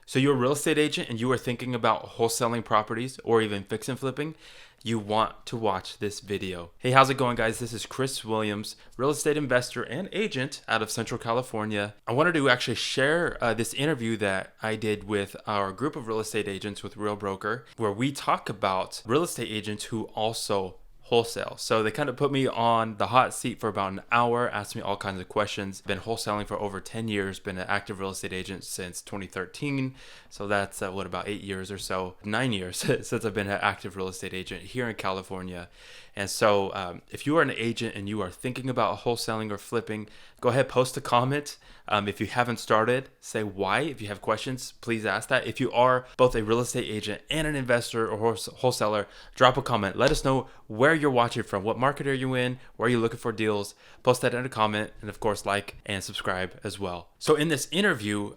So you're a real estate agent and you are thinking about wholesaling properties or even fix and flipping, you want to watch this video. Hey, how's it going, guys? This is Chris Williams, real estate investor and agent out of Central California. I wanted to actually share this interview that I did with our group of real estate agents with Real Broker, where we talk about real estate agents who also wholesale. So they kind of put me on the hot seat for about an hour, asked me all kinds of questions. Been wholesaling for over 10 years, been an active real estate agent since 2013. So that's about 8 years or so, 9 years since I've been an active real estate agent here in California. And so if you are an agent and you are thinking about wholesaling or flipping, go ahead, post a comment. If you haven't started, say why. If you have questions, please ask that. If you are both a real estate agent and an investor or wholesaler, drop a comment. Let us know where you're watching from. What market are you in? Where are you looking for deals? Post that in a comment. And of course, like and subscribe as well. So in this interview,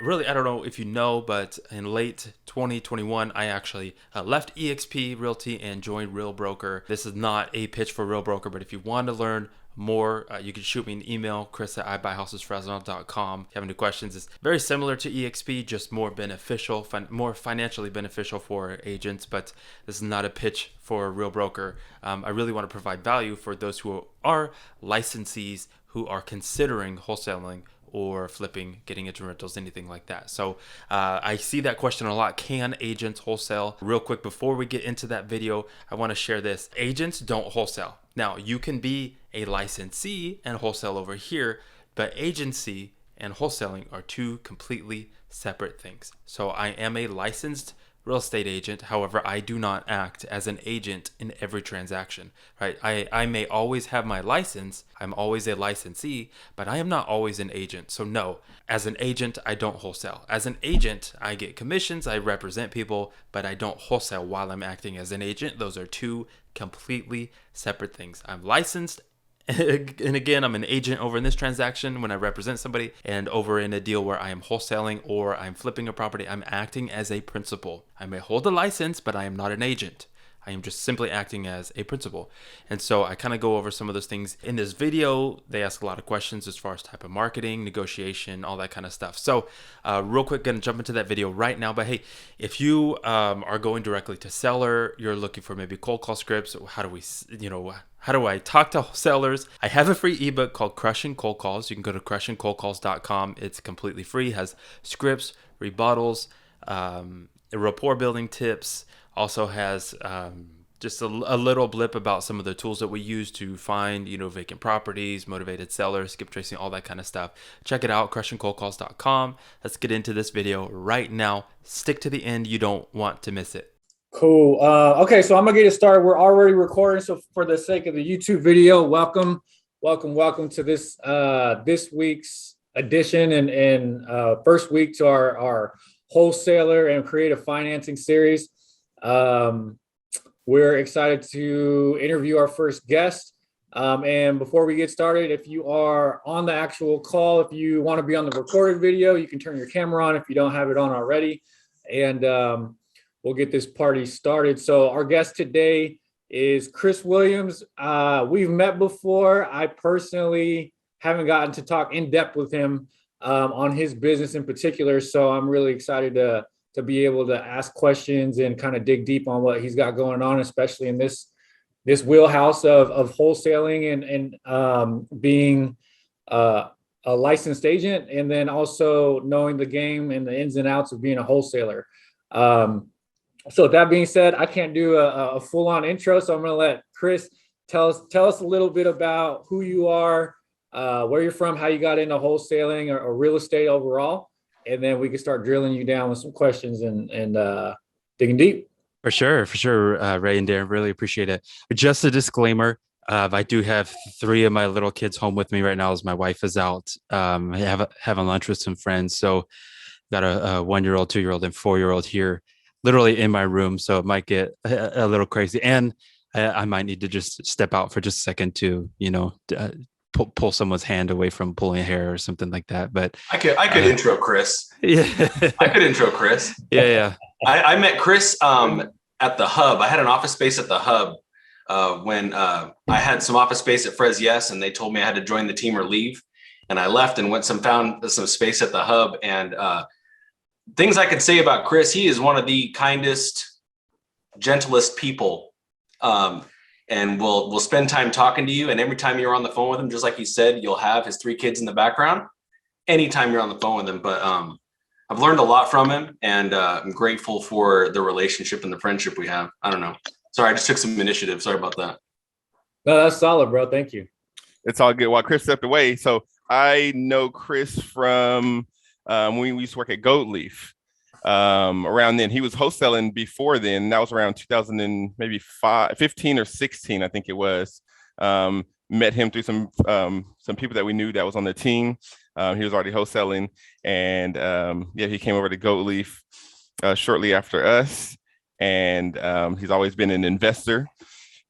really, I don't know if you know, but in late 2021, I actually left eXp Realty and joined Real Broker. This is not a pitch for Real Broker, but if you want to learn more, you can shoot me an email, chris@ibuyhousesfresno.com. If you have any questions, it's very similar to eXp, just more beneficial, more financially beneficial for agents, but this is not a pitch for a Real Broker. I really want to provide value for those who are licensees who are considering wholesaling or flipping, getting into rentals, anything like that. So I see that question a lot. Can agents wholesale? Real quick, before we get into that video, I want to share this. Agents don't wholesale. Now, you can be a licensee and wholesale over here, but agency and wholesaling are two completely separate things. So I am a licensed real estate agent. However, I do not act as an agent in every transaction, right? I may always have my license. I'm always a licensee, but I am not always an agent. So no, as an agent, I don't wholesale. As an agent, I get commissions. I represent people, but I don't wholesale while I'm acting as an agent. Those are two completely separate things. I'm licensed. And again, I'm an agent over in this transaction when I represent somebody, and over in a deal where I am wholesaling or I'm flipping a property, I'm acting as a principal. I may hold a license, but I am not an agent. I am just simply acting as a principal. And so I kind of go over some of those things in this video. They ask a lot of questions as far as type of marketing, negotiation, all that kind of stuff. So real quick, gonna jump into that video right now. But hey, if you are going directly to seller, you're looking for maybe cold call scripts. How do I talk to sellers? I have a free ebook called Crushing Cold Calls. You can go to crushingcoldcalls.com. It's completely free, has scripts, rebuttals, rapport building tips, also has just a little blip about some of the tools that we use to find, vacant properties, motivated sellers, skip tracing, all that kind of stuff. Check it out, crushingcoldcalls.com. Let's get into this video right now. Stick to the end. You don't want to miss it. Cool. Okay, so I'm gonna get it started. We're already recording, so for the sake of the YouTube video, welcome to this week's edition and first week to our wholesaler and creative financing series. We're excited to interview our first guest. And before we get started, if you are on the actual call, if you want to be on the recorded video, you can turn your camera on if you don't have it on already. And we'll get this party started. So our guest today is Chris Williams. We've met before. I personally haven't gotten to talk in depth with him on his business in particular. So I'm really excited to be able to ask questions and kind of dig deep on what he's got going on, especially in this wheelhouse of wholesaling and being a licensed agent, and then also knowing the game and the ins and outs of being a wholesaler. So with that being said, I can't do a full-on intro, so I'm going to let Chris tell us a little bit about who you are, where you're from, how you got into wholesaling or real estate overall, and then we can start drilling you down with some questions and digging deep. For sure, Ray and Darren, really appreciate it. Just a disclaimer, I do have 3 of my little kids home with me right now as my wife is out having lunch with some friends. So got a 1-year-old, 2-year-old, and 4-year-old here, literally in my room. So it might get a little crazy, and I might need to just step out for just a second to, pull someone's hand away from pulling hair or something like that. But I could intro Chris. Yeah, I could intro Chris. Yeah. I met Chris at the Hub. I had an office space at the Hub when I had some office space at Fres Yes, and they told me I had to join the team or leave. And I left and found some space at the Hub, and things I could say about Chris, he is one of the kindest, gentlest people. And we'll spend time talking to you. And every time you're on the phone with him, just like he said, you'll have his 3 kids in the background anytime you're on the phone with him. But I've learned a lot from him, and I'm grateful for the relationship and the friendship we have. I don't know. Sorry, I just took some initiative. Sorry about that. No, that's solid, bro. Thank you. It's all good. While Chris stepped away, so I know Chris from when we used to work at Gold Leaf. Around then, he was wholesaling before then. That was around 2000 and maybe 15 or 16, I think it was. Met him through some people that we knew that was on the team. He was already wholesaling, and he came over to Gold Leaf shortly after us, and he's always been an investor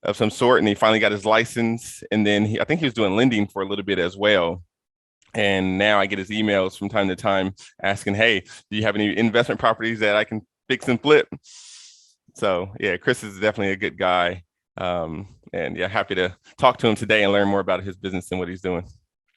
of some sort, and he finally got his license, and then I think he was doing lending for a little bit as well. And now I get his emails from time to time asking, hey, do you have any investment properties that I can fix and flip? So yeah, Chris is definitely a good guy. And yeah, happy to talk to him today and learn more about his business and what he's doing.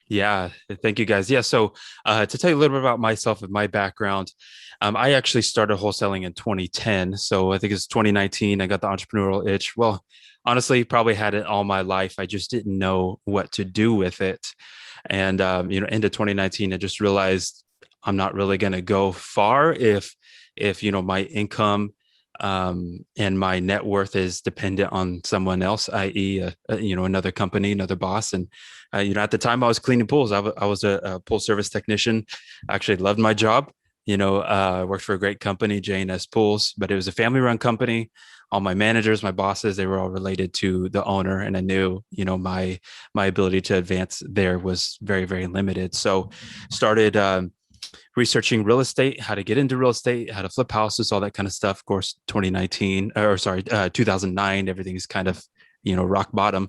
Yeah, thank you guys. Yeah, so to tell you a little bit about myself and my background, I actually started wholesaling in 2010. So I think it's 2019. I got the entrepreneurial itch. Well, honestly, probably had it all my life. I just didn't know what to do with it. And, into 2019, I just realized I'm not really going to go far if my income and my net worth is dependent on someone else, i.e., another company, another boss. And, at the time I was cleaning pools. I was a pool service technician. I actually loved my job. Worked for a great company, J&S Pools, but it was a family run company. All my managers, my bosses, they were all related to the owner. And I knew, my ability to advance there was very, very limited. So started researching real estate, how to get into real estate, how to flip houses, all that kind of stuff. Of course, 2009, everything's kind of, rock bottom,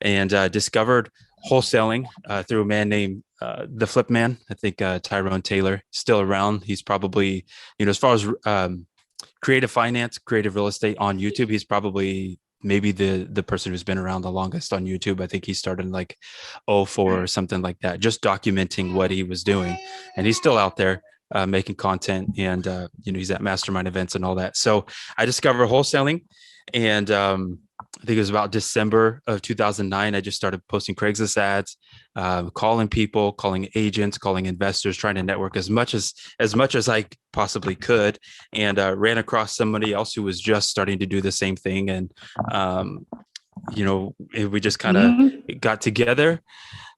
and discovered wholesaling through a man named the Flip Man. I think Tyrone Taylor, still around. He's probably, as far as creative finance, creative real estate on YouTube, he's probably maybe the person who's been around the longest on YouTube. I think he started in like 04 or something like that, just documenting what he was doing. And he's still out there making content, and he's at mastermind events and all that. So I discovered wholesaling, and I think it was about December of 2009. I just started posting Craigslist ads, calling people, calling agents, calling investors, trying to network as much as I possibly could, and ran across somebody else who was just starting to do the same thing. And, we just kind of got together,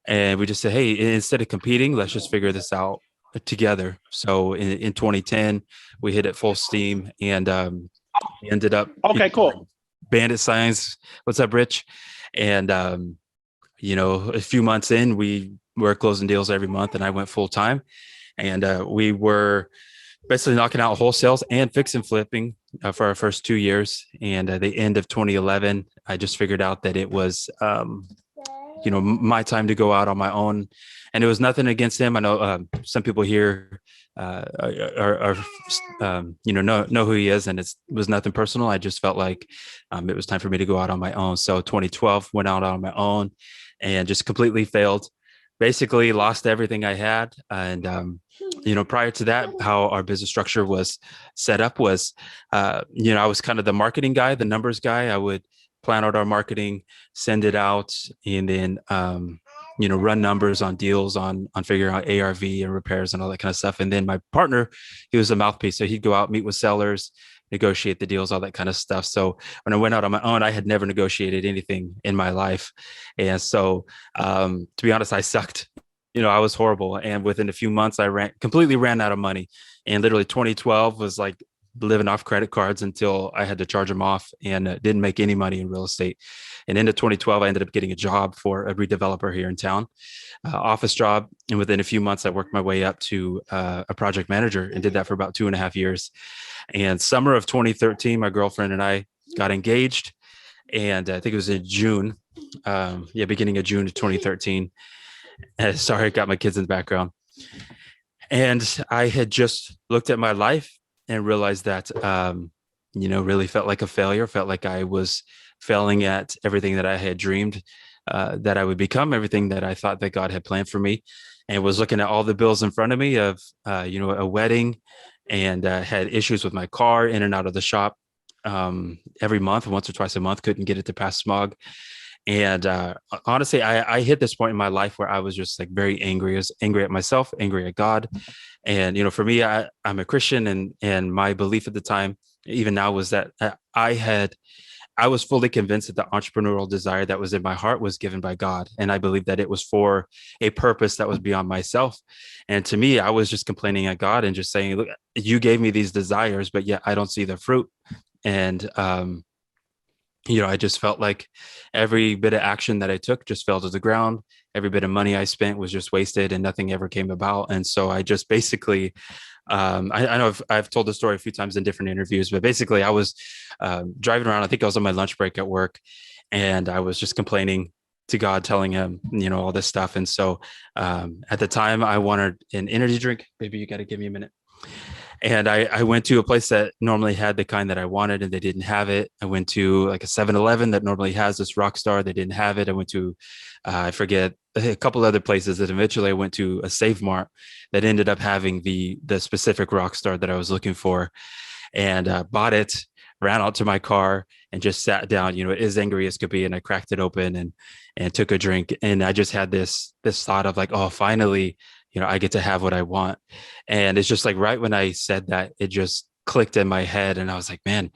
and we just said, hey, instead of competing, let's just figure this out together. So in 2010, we hit it full steam, and we ended up. Okay, cool. Bandit signs. What's up, Rich? And, a few months in, we were closing deals every month, and I went full time, and we were basically knocking out wholesales and fix and flipping for our first 2 years. And at the end of 2011, I just figured out that it was, my time to go out on my own. And it was nothing against him. I know some people here know who he is, and it was nothing personal. I just felt like it was time for me to go out on my own. So 2012 went out on my own and just completely failed. Basically lost everything I had. And, prior to that, how our business structure was set up was, I was kind of the marketing guy, the numbers guy. I would plan out our marketing, send it out, and then, run numbers on deals, on figuring out ARV and repairs and all that kind of stuff. And then my partner, he was a mouthpiece. So he'd go out, meet with sellers, negotiate the deals, all that kind of stuff. So when I went out on my own, I had never negotiated anything in my life. And so, to be honest, I sucked. I was horrible. And within a few months, I completely ran out of money. And literally 2012 was like living off credit cards until I had to charge them off, and didn't make any money in real estate. And into 2012, I ended up getting a job for a redeveloper here in town, office job. And within a few months, I worked my way up to a project manager, and did that for about 2.5 years. And summer of 2013, my girlfriend and I got engaged. And I think it was in June, beginning of June of 2013. Sorry, I got my kids in the background. And I had just looked at my life and realized that, really felt like a failure, felt like I was failing at everything that I had dreamed that I would become, everything that I thought that God had planned for me, and was looking at all the bills in front of me of, a wedding and had issues with my car in and out of the shop every month, once or twice a month, couldn't get it to pass smog. And honestly, I hit this point in my life where I was just like very angry, angry at myself, angry at God. And, for me, I'm a Christian, and my belief at the time, even now, was that I was fully convinced that the entrepreneurial desire that was in my heart was given by God. And I believed that it was for a purpose that was beyond myself. And to me, I was just complaining at God and just saying, look, you gave me these desires, but yet I don't see the fruit. And, I just felt like every bit of action that I took just fell to the ground. Every bit of money I spent was just wasted and nothing ever came about. And so I just basically, I know I've told the story a few times in different interviews, but basically I was driving around. I think I was on my lunch break at work, and I was just complaining to God, telling him, all this stuff. And so at the time I wanted an energy drink. Baby, you got to give me a minute. And I went to a place that normally had the kind that I wanted, and they didn't have it. I went to like a 7-Eleven that normally has this Rockstar. They didn't have it. I went to, I forget, a couple other places, that eventually I went to a Save Mart that ended up having the specific Rockstar that I was looking for, and bought it, ran out to my car, and just sat down, as angry as could be. And I cracked it open and took a drink. And I just had this thought of like, oh, finally, I get to have what I want. And it's just like, right when I said that, it just clicked in my head. And I was like, man,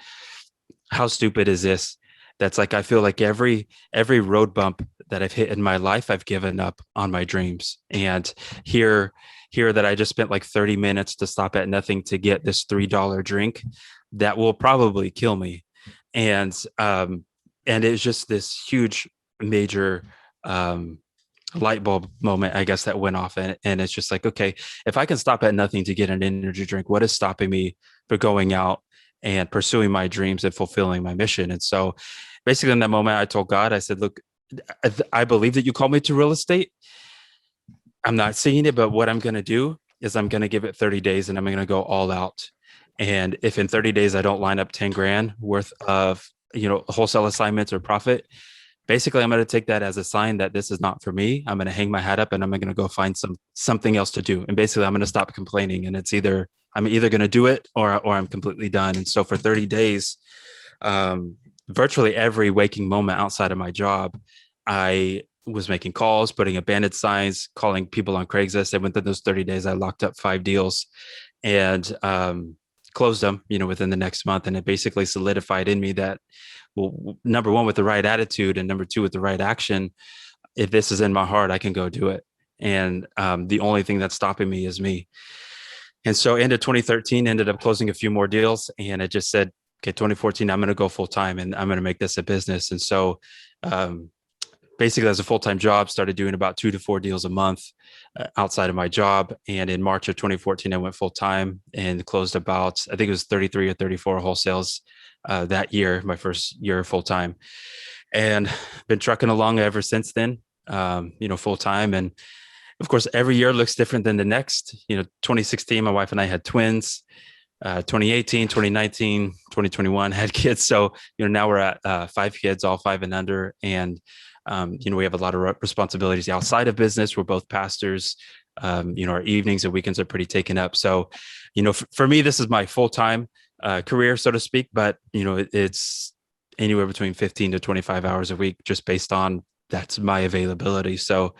how stupid is this? That's like, I feel like every road bump that I've hit in my life, I've given up on my dreams. And here that I just spent like 30 minutes to stop at nothing to get this $3 drink that will probably kill me. And it's just this huge, major, light bulb moment, I guess, that went off. And it's just like, okay, if I can stop at nothing to get an energy drink, what is stopping me for going out and pursuing my dreams and fulfilling my mission? And so basically in that moment, I told God, I said, look, I believe that you called me to real estate. I'm not seeing it, but what I'm going to do is I'm going to give it 30 days and I'm going to go all out. And if in 30 days I don't line up 10 grand worth of, wholesale assignments or profit, basically I'm going to take that as a sign that this is not for me. I'm going to hang my hat up and I'm going to go find something else to do. And basically I'm going to stop complaining, and it's I'm either going to do it or I'm completely done. And so for 30 days, virtually every waking moment outside of my job, I was making calls, putting abandoned signs, calling people on Craigslist. And within those 30 days, I locked up 5 deals and closed them, within the next month. And it basically solidified in me that, well, number one, with the right attitude, and number two, with the right action, if this is in my heart, I can go do it. And the only thing that's stopping me is me. And so end of 2013, ended up closing a few more deals. And it just said, okay, 2014, I'm going to go full time and I'm going to make this a business. And so basically as a full-time job, started doing about 2 to 4 deals a month outside of my job. And in March of 2014, I went full time and closed about, I think it was 33 or 34 wholesales that year, my first year full time, and been trucking along ever since then, full time. And of course, every year looks different than the next. 2016, my wife and I had twins. 2018, 2019, 2021 had kids. So, now we're at 5 kids, all 5 and under. And, we have a lot of responsibilities outside of business. We're both pastors. Our evenings and weekends are pretty taken up. So, for me, this is my full-time career, so to speak, but, it's anywhere between 15 to 25 hours a week, just based on that's my availability. So,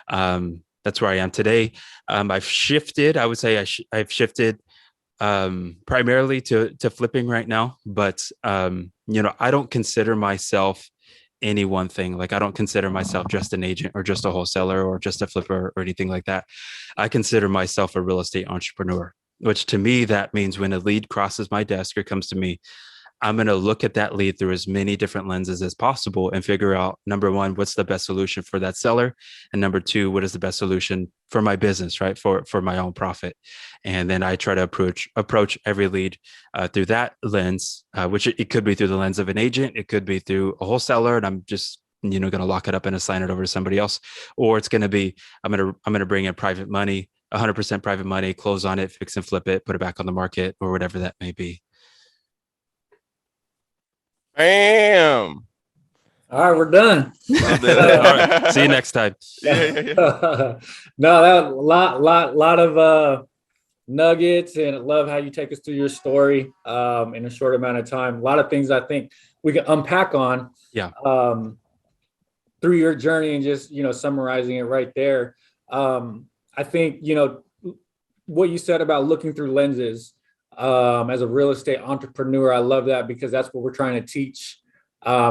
that's where I am today. I've shifted, I would say I've shifted primarily to flipping right now, but, I don't consider myself any one thing. Like, I don't consider myself just an agent or just a wholesaler or just a flipper or anything like that. I consider myself a real estate entrepreneur, which to me, that means when a lead crosses my desk or comes to me, I'm going to look at that lead through as many different lenses as possible and figure out, number one, what's the best solution for that seller? And number two, what is the best solution for my business, right? For my own profit. And then I try to approach every lead through that lens, which it could be through the lens of an agent. It could be through a wholesaler, and I'm just, going to lock it up and assign it over to somebody else. Or it's going to be, I'm going to bring in private money, 100% private money, close on it, fix and flip it, put it back on the market, or whatever that may be. Bam. All right, we're done. All right, see you next time. Yeah. No, that lot of nuggets, and I love how you take us through your story in a short amount of time. A lot of things I think we can unpack on Yeah. Through your journey, and just, summarizing it right there. I think, what you said about looking through lenses as a real estate entrepreneur, I love that, because that's what we're trying to teach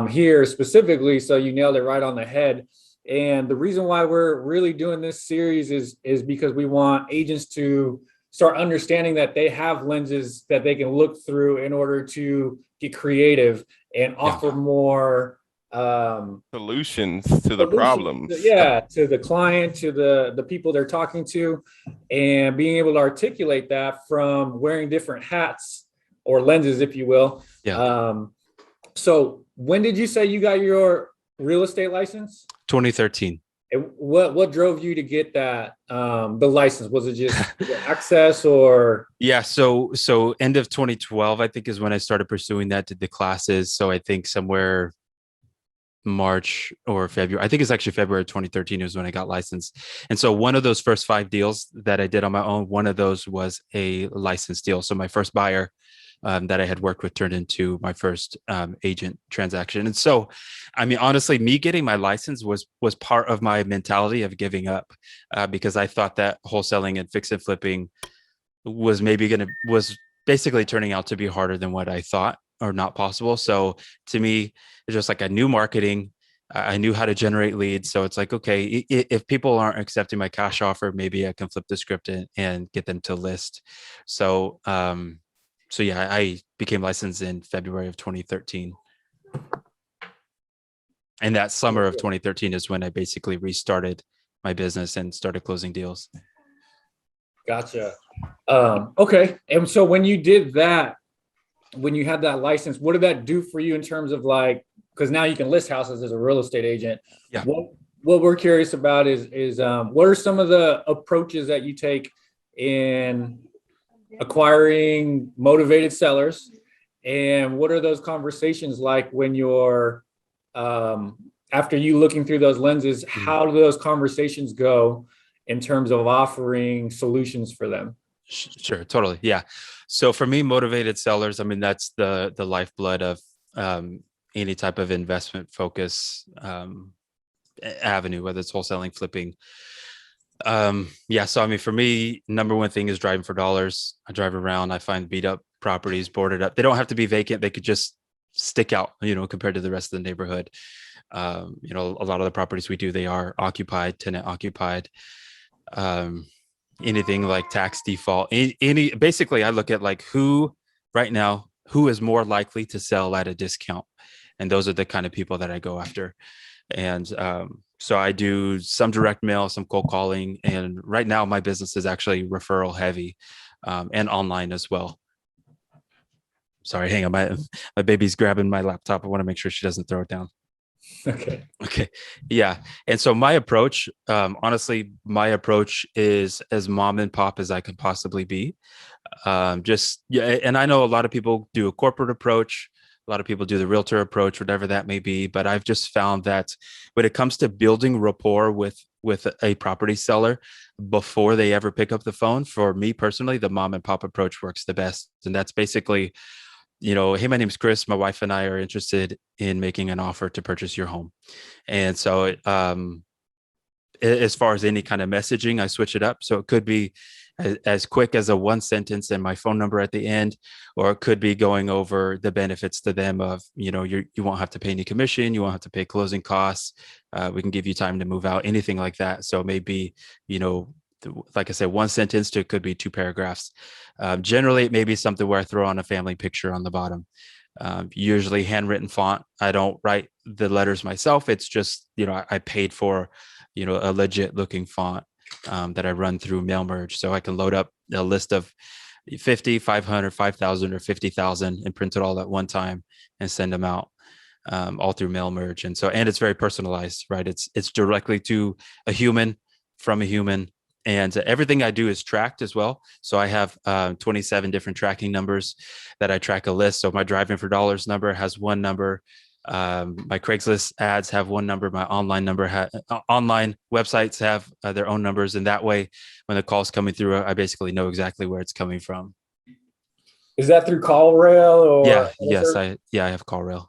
here specifically. So you nailed it right on the head. And the reason why we're really doing this series is because we want agents to start understanding that they have lenses that they can look through in order to get creative and offer more solutions to the problems. To the client, to the people they're talking to, and being able to articulate that from wearing different hats or lenses, if you will. So when did you say you got your real estate license? 2013. And what drove you to get that the license? Was it just access, or? Yeah, so end of 2012, I think, is when I started pursuing that, did the classes. So I think somewhere March or February, I think it's actually February 2013 is when I got licensed. And so one of those first 5 deals that I did on my own, one of those was a license deal. So my first buyer that I had worked with turned into my first agent transaction. And so, I mean, honestly, me getting my license was part of my mentality of giving up because I thought that wholesaling and fix and flipping was basically turning out to be harder than what I thought, or not possible. So to me, it's just like I knew marketing. I knew how to generate leads. So it's like, okay, if people aren't accepting my cash offer, maybe I can flip the script and get them to list. So, yeah, I became licensed in February of 2013. And that summer of 2013 is when I basically restarted my business and started closing deals. Gotcha. Okay. And so when you did that, when you had that license, what did that do for you in terms of, like, because now you can list houses as a real estate agent. Yeah. What we're curious about is what are some of the approaches that you take in acquiring motivated sellers, and what are those conversations like when you're after you looking through those lenses? How do those conversations go in terms of offering solutions for them? Sure, totally. Yeah. So for me, motivated sellers, I mean, that's the lifeblood of any type of investment focus avenue, whether it's wholesaling, flipping. So I mean, for me, number one thing is driving for dollars. I drive around, I find beat up properties, boarded up. They don't have to be vacant. They could just stick out, compared to the rest of the neighborhood. A lot of the properties we do, they are occupied, tenant occupied. Anything like tax default, basically I look at like who is more likely to sell at a discount. And those are the kind of people that I go after. And so I do some direct mail, some cold calling. And right now my business is actually referral heavy and online as well. Sorry, hang on. My baby's grabbing my laptop. I want to make sure she doesn't throw it down. Okay. Yeah. And so my approach, honestly, is as mom and pop as I could possibly be. And I know a lot of people do a corporate approach. A lot of people do the realtor approach, whatever that may be. But I've just found that when it comes to building rapport with a property seller before they ever pick up the phone, for me personally, the mom and pop approach works the best. And that's basically, hey, my name's Chris. My wife and I are interested in making an offer to purchase your home. And so as far as any kind of messaging, I switch it up. So it could be as quick as a one sentence and my phone number at the end, or it could be going over the benefits to them of, you won't have to pay any commission. You won't have to pay closing costs. We can give you time to move out, anything like that. So maybe, like I said, one sentence to, it could be 2 paragraphs. Generally, it may be something where I throw on a family picture on the bottom. Usually handwritten font. I don't write the letters myself. It's just, I paid for, a legit looking font that I run through mail merge. So I can load up a list of 50, 500, 5,000 or 50,000 and print it all at one time and send them out all through mail merge. And it's very personalized, right? It's directly to a human, from a human. And everything I do is tracked as well. So I have 27 different tracking numbers that I track a list. So my driving for dollars number has one number. My Craigslist ads have one number. My online online websites have their own numbers. And that way, when the call's coming through, I basically know exactly where it's coming from. Is that through CallRail or? I have CallRail.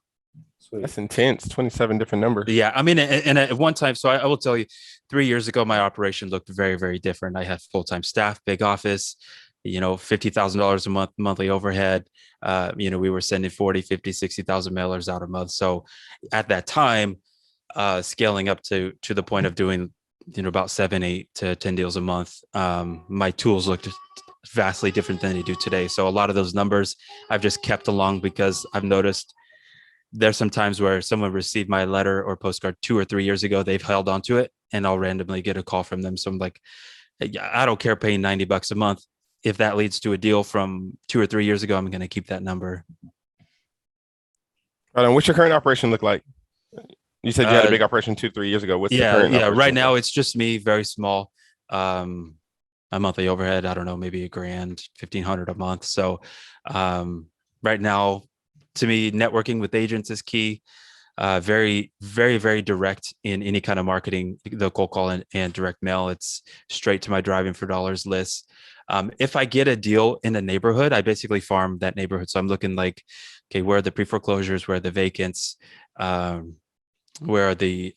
Sweet. That's intense. 27 different numbers. Yeah, I mean, and at one time, so I will tell you, 3 years ago, my operation looked very, very different. I had full-time staff, big office, $50,000 a month, monthly overhead. We were sending 40, 50, 60,000 mailers out a month. So at that time, scaling up to the point of doing, about 7, 8 to 10 deals a month, my tools looked vastly different than they do today. So a lot of those numbers I've just kept along because I've noticed there's some times where someone received my letter or postcard 2 or 3 years ago, they've held onto it, and I'll randomly get a call from them. So I'm like, I don't care paying $90 a month. If that leads to a deal from 2 or 3 years ago, I'm going to keep that number. What's your current operation look like? You said you had a big operation 2-3 years ago. What's the current operation right now it's just me, very small. A monthly overhead, I don't know, maybe $1,000, $1,500 a month. So right now, to me, networking with agents is key. Very, very, very direct in any kind of marketing, the cold call and direct mail. It's straight to my driving for dollars list. If I get a deal in a neighborhood, I basically farm that neighborhood. So I'm looking like, okay, where are the pre-foreclosures, where are the vacants, where are the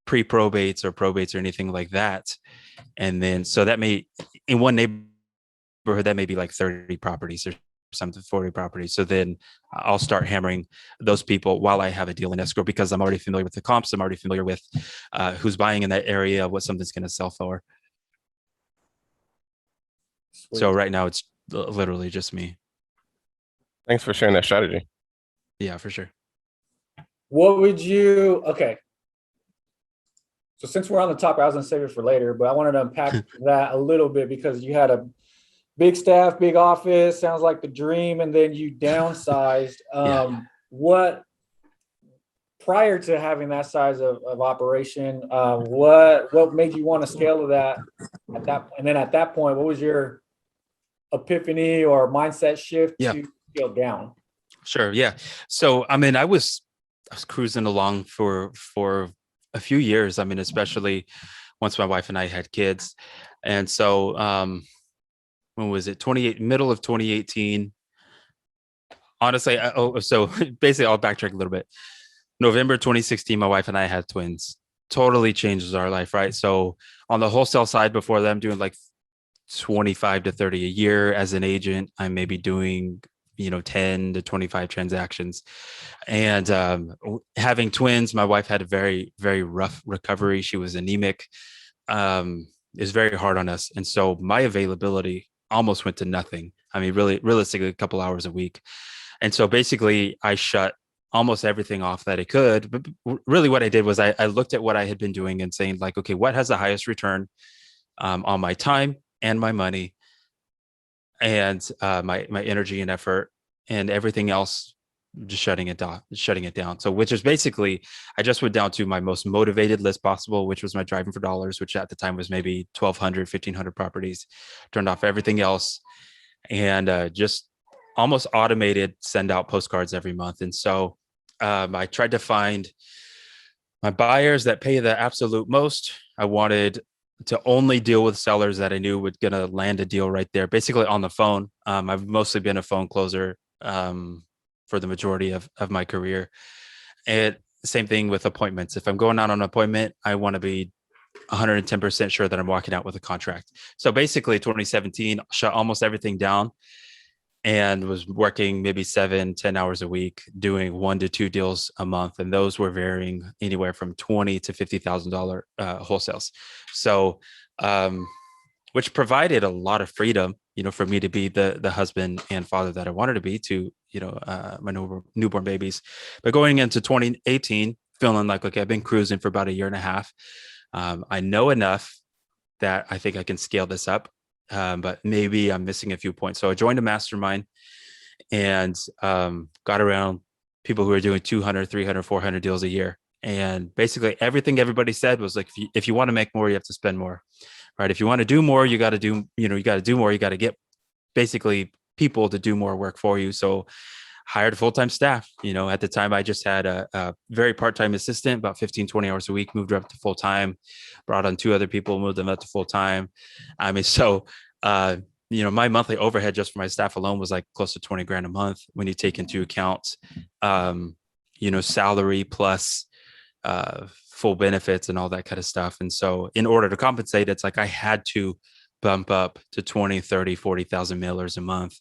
pre-probates or probates or anything like that. And then, so that may, in one neighborhood, that may be like 30 properties or something, 40 properties. So then I'll start hammering those people while I have a deal in escrow, because I'm already familiar with the comps. I'm already familiar with who's buying in that area, what something's going to sell for. Sweet. So right now it's literally just me. Thanks for sharing that strategy. Yeah, for sure. Okay. So since we're on the topic, I was going to save it for later, but I wanted to unpack that a little bit, because you had a big staff, big office, sounds like the dream, and then you downsized. What, prior to having that size of operation, what made you want to scale to that at that, and then at that point, what was your epiphany or mindset shift to scale down? Sure. Yeah. So, I mean, I was cruising along for a few years. I mean, especially once my wife and I had kids. And so, when was it? Middle of 2018. Honestly, so basically I'll backtrack a little bit. November 2016, my wife and I had twins. Totally changes our life, right? So on the wholesale side, before that, I'm doing like 25 to 30 a year. As an agent, I may be doing 10 to 25 transactions. And having twins, my wife had a very, very rough recovery. She was anemic. It's very hard on us. And so my availability almost went to nothing. I mean, really, realistically, a couple hours a week. And so basically I shut almost everything off that I could. But really what I did was I looked at what I had been doing and saying like, okay, what has the highest return on my time and my money and my energy and effort, and everything else, just shutting it down. So, which is basically, I just went down to my most motivated list possible, which was my driving for dollars, which at the time was maybe 1,200, 1,500 properties, turned off everything else, and just almost automated send out postcards every month. And so I tried to find my buyers that pay the absolute most. I wanted to only deal with sellers that I knew would gonna land a deal right there, basically on the phone. I've mostly been a phone closer for the majority of my career. And same thing with appointments. If I'm going out on an appointment, I want to be 110% sure that I'm walking out with a contract. So basically 2017, shut almost everything down and was working maybe 7-10 hours a week, doing 1 to 2 deals a month. And those were varying anywhere from $20,000 to $50,000 wholesales. So, which provided a lot of freedom, for me to be the husband and father that I wanted to be to, my newborn babies. But going into 2018, feeling like, okay, I've been cruising for about a year and a half. I know enough that I think I can scale this up. But maybe I'm missing a few points. So I joined a mastermind and got around people who are doing 200, 300, 400 deals a year. And basically everything everybody said was like, if you want to make more, you have to spend more, right? If you want to do more, you got to do more. You got to get basically people to do more work for you. So hired full-time staff. At the time I just had a very part-time assistant, about 15, 20 hours a week, moved her up to full-time, brought on 2 other people, moved them up to full-time. I mean, so, my monthly overhead just for my staff alone was like close to 20 grand a month when you take into account, salary plus full benefits and all that kind of stuff. And so in order to compensate, it's like I had to bump up to 20, 30, 40,000 mailers a month,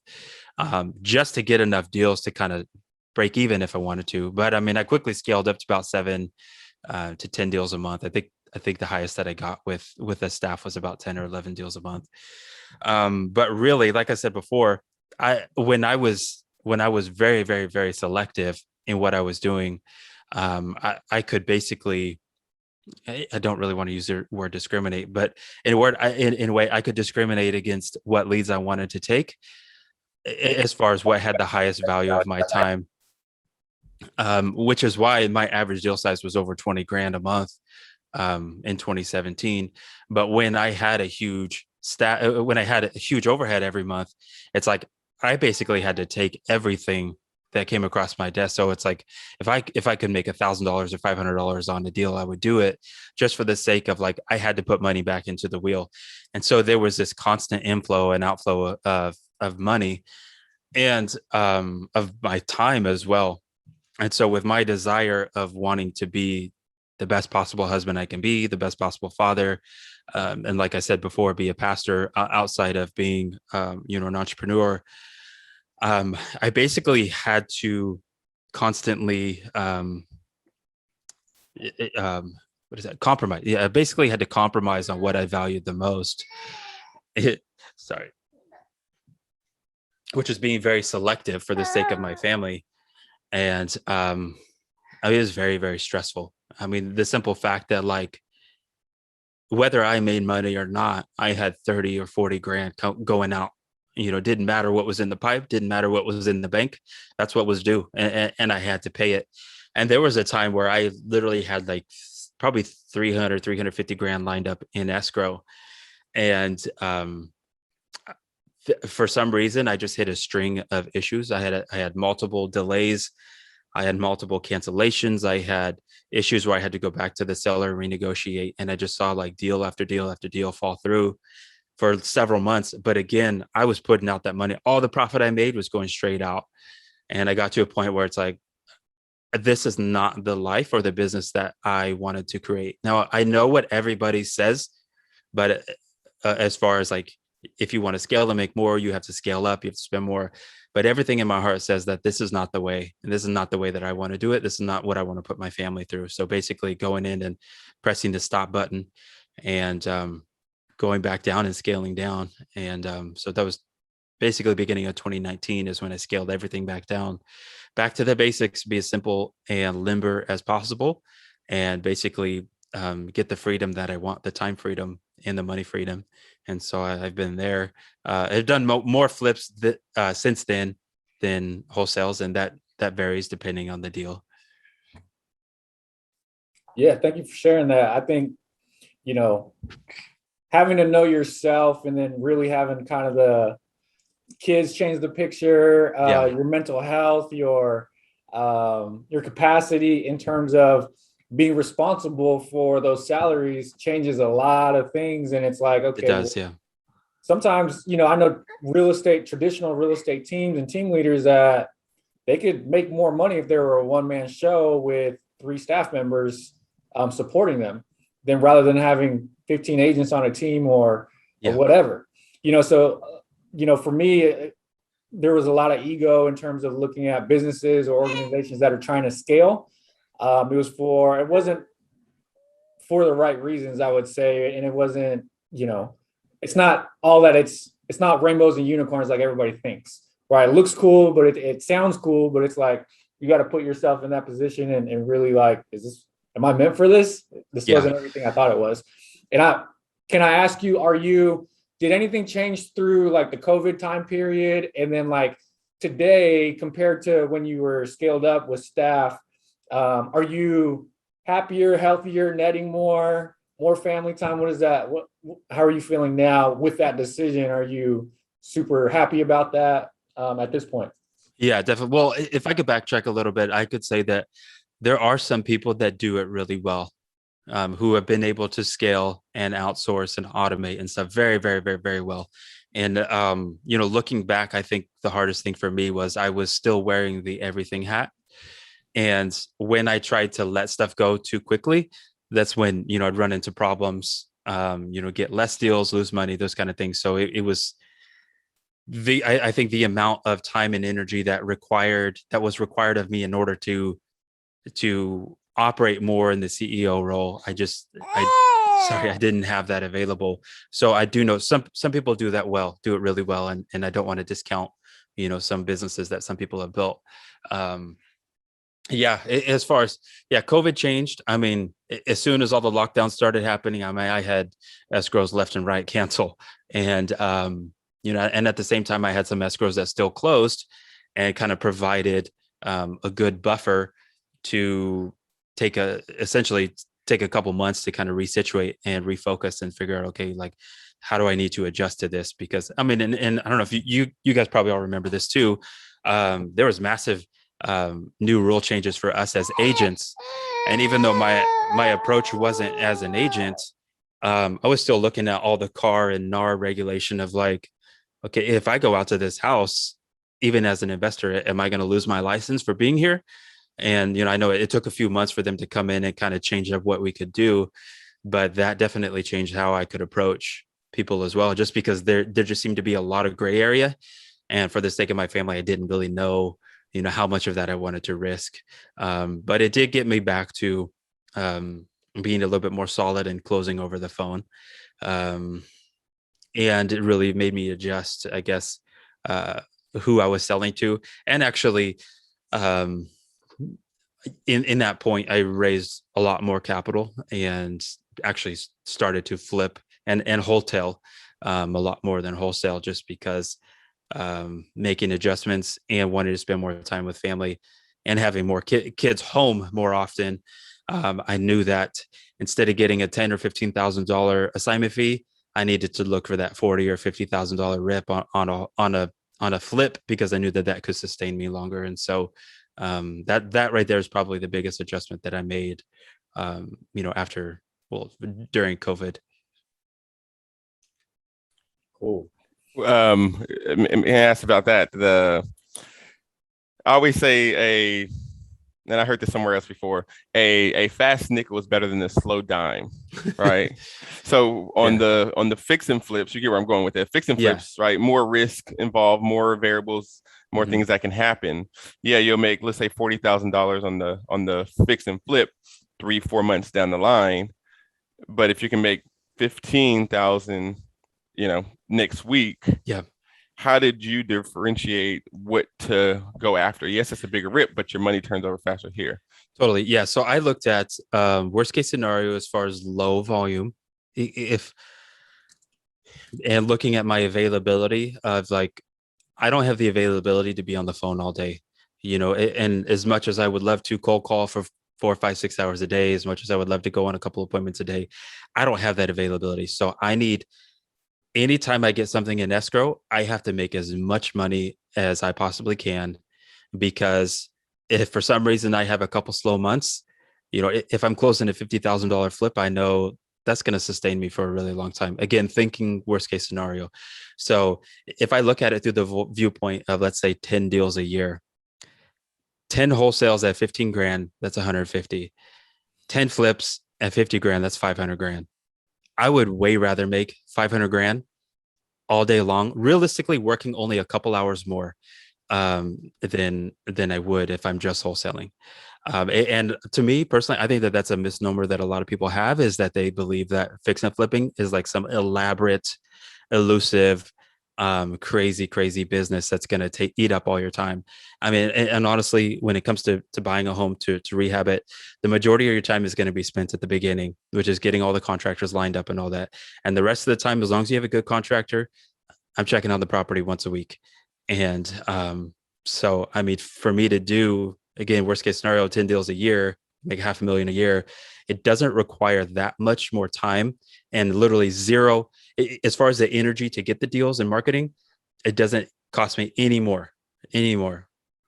just to get enough deals to kind of break even if I wanted to. But I mean, I quickly scaled up to about 7 to 10 deals a month. I think the highest that I got with the staff was about 10 or 11 deals a month. But really, like I said before, when I was very, very, very selective in what I was doing, I could basically, I don't really want to use the word discriminate, but in a way I could discriminate against what leads I wanted to take as far as what had the highest value of my time, which is why my average deal size was over 20 grand a month in 2017. But when I had a huge overhead every month, it's like I basically had to take everything that came across my desk. So it's like if I could make $1,000 or $500 on a deal, I would do it just for the sake of like I had to put money back into the wheel. And so there was this constant inflow and outflow of money and of my time as well. And so with my desire of wanting to be the best possible husband I can be, the best possible father, and like I said before, be a pastor outside of being an entrepreneur, I basically had to constantly compromise. Yeah, I basically had to compromise on what I valued the most. Which is being very selective for the sake of my family. And it was very, very stressful. I mean, the simple fact that like, whether I made money or not, I had 30 or 40 grand going out. Didn't matter what was in the pipe, didn't matter what was in the bank. That's what was due. And I had to pay it. And there was a time where I literally had like probably 350 grand lined up in escrow. And for some reason, I just hit a string of issues. I had multiple delays. I had multiple cancellations. I had issues where I had to go back to the seller, renegotiate. And I just saw like deal after deal after deal fall through for several months. But again, I was putting out that money. All the profit I made was going straight out. And I got to a point where it's like, this is not the life or the business that I wanted to create. Now, I know what everybody says, but as far as like, if you want to scale and make more, you have to scale up, you have to spend more. But everything in my heart says that this is not the way, and this is not the way that I want to do it. This is not what I want to put my family through. So basically going in and pressing the stop button and going back down and scaling down. And so that was basically beginning of 2019 is when I scaled everything back down, back to the basics, be as simple and limber as possible, and basically get the freedom that I want, the time freedom and the money freedom. And so I've been there. I've done more flips since then than wholesales, and that varies depending on the deal. Yeah, thank you for sharing that. I think, having to know yourself and then really having kind of the kids change the picture, your mental health, your capacity in terms of being responsible for those salaries changes a lot of things. And it's like, okay, it does, yeah. Sometimes, I know traditional real estate teams and team leaders that they could make more money if they were a one-man show with 3 staff members supporting them than rather than having 15 agents on a team or whatever. So, for me, there was a lot of ego in terms of looking at businesses or organizations that are trying to scale. It wasn't for the right reasons, I would say. And it wasn't, it's not all that it's not rainbows and unicorns like everybody thinks, right? It looks cool, but it sounds cool, but it's like, you got to put yourself in that position and really like, am I meant for this? This wasn't everything I thought it was. And can I ask you, did anything change through like the COVID time period? And then like today compared to when you were scaled up with staff, are you happier, healthier, netting more family time? What is that? How are you feeling now with that decision? Are you super happy about that at this point? Yeah, definitely. Well, if I could backtrack a little bit, I could say that there are some people that do it really well, who have been able to scale and outsource and automate and stuff very, very, very, very well. And looking back, I think the hardest thing for me was I was still wearing the everything hat. And when I tried to let stuff go too quickly, that's when, I'd run into problems, get less deals, lose money, those kind of things. So it was I think the amount of time and energy that was required of me in order to operate more in the CEO role. I didn't have that available. So I do know some people do it really well. And I don't want to discount, some businesses that some people have built. Um, as far as COVID changed. I mean, as soon as all the lockdowns started happening, I mean, I had escrows left and right cancel, and and at the same time, I had some escrows that still closed, and kind of provided a good buffer to essentially take a couple months to kind of resituate and refocus and figure out, okay, like, how do I need to adjust to this? Because I mean, and I don't know if you guys probably all remember this too. There was massive new rule changes for us as agents, and even though my approach wasn't as an agent, I was still looking at all the CAR and NAR regulation of like, okay, if I go out to this house, even as an investor, am I going to lose my license for being here? And I know it took a few months for them to come in and kind of change up what we could do, but that definitely changed how I could approach people as well, just because there just seemed to be a lot of gray area. And for the sake of my family, I didn't really know, how much of that I wanted to risk. But it did get me back to being a little bit more solid and closing over the phone. And it really made me adjust, I guess, who I was selling to. And actually, in that point, I raised a lot more capital and actually started to flip and wholesale a lot more than wholesale, just because making adjustments and wanting to spend more time with family and having more kids home more often. I knew that instead of getting a $10,000 or $15,000 assignment fee, I needed to look for that $40,000 or $50,000 rip on a flip, because I knew that could sustain me longer. And so that right there is probably the biggest adjustment that I made, during COVID. Cool. I asked about that. I always say and I heard this somewhere else before, a fast nickel is better than a slow dime, right? So on the fix and flips, you get where I'm going with it. Fix and flips, right? More risk involved, more variables, more things that can happen. Yeah, you'll make, let's say, $40,000 on the fix and flip 3-4 months down the line. But if you can make 15,000, next week, how did you differentiate what to go after? Yes, it's a bigger rip, but your money turns over faster here. Totally. Yeah. So I looked at worst case scenario as far as low volume. And looking at my availability of, like, I don't have the availability to be on the phone all day, and as much as I would love to cold call for 4, 5, 6 hours a day, as much as I would love to go on a couple appointments a day, I don't have that availability. So I need, anytime I get something in escrow, I have to make as much money as I possibly can, because if for some reason I have a couple slow months, if I'm closing a $50,000 flip, I know that's going to sustain me for a really long time. Again, thinking worst case scenario. So if I look at it through the viewpoint of, let's say, 10 deals a year, 10 wholesales at 15 grand, that's 150. 10 flips at 50 grand, that's 500 grand. I would way rather make 500 grand all day long, realistically working only a couple hours more than I would if I'm just wholesaling. And to me personally, I think that's a misnomer that a lot of people have, is that they believe that fix and flipping is like some elaborate, elusive, crazy business that's going to eat up all your time. I mean, and honestly, when it comes to buying a home to rehab it, the majority of your time is going to be spent at the beginning, which is getting all the contractors lined up and all that. And the rest of the time, as long as you have a good contractor, I'm checking on the property once a week. And so, I mean, for me to do, again, worst case scenario, 10 deals a year, make $500,000 a year, it doesn't require that much more time, and literally zero, as far as the energy to get the deals and marketing, it doesn't cost me any more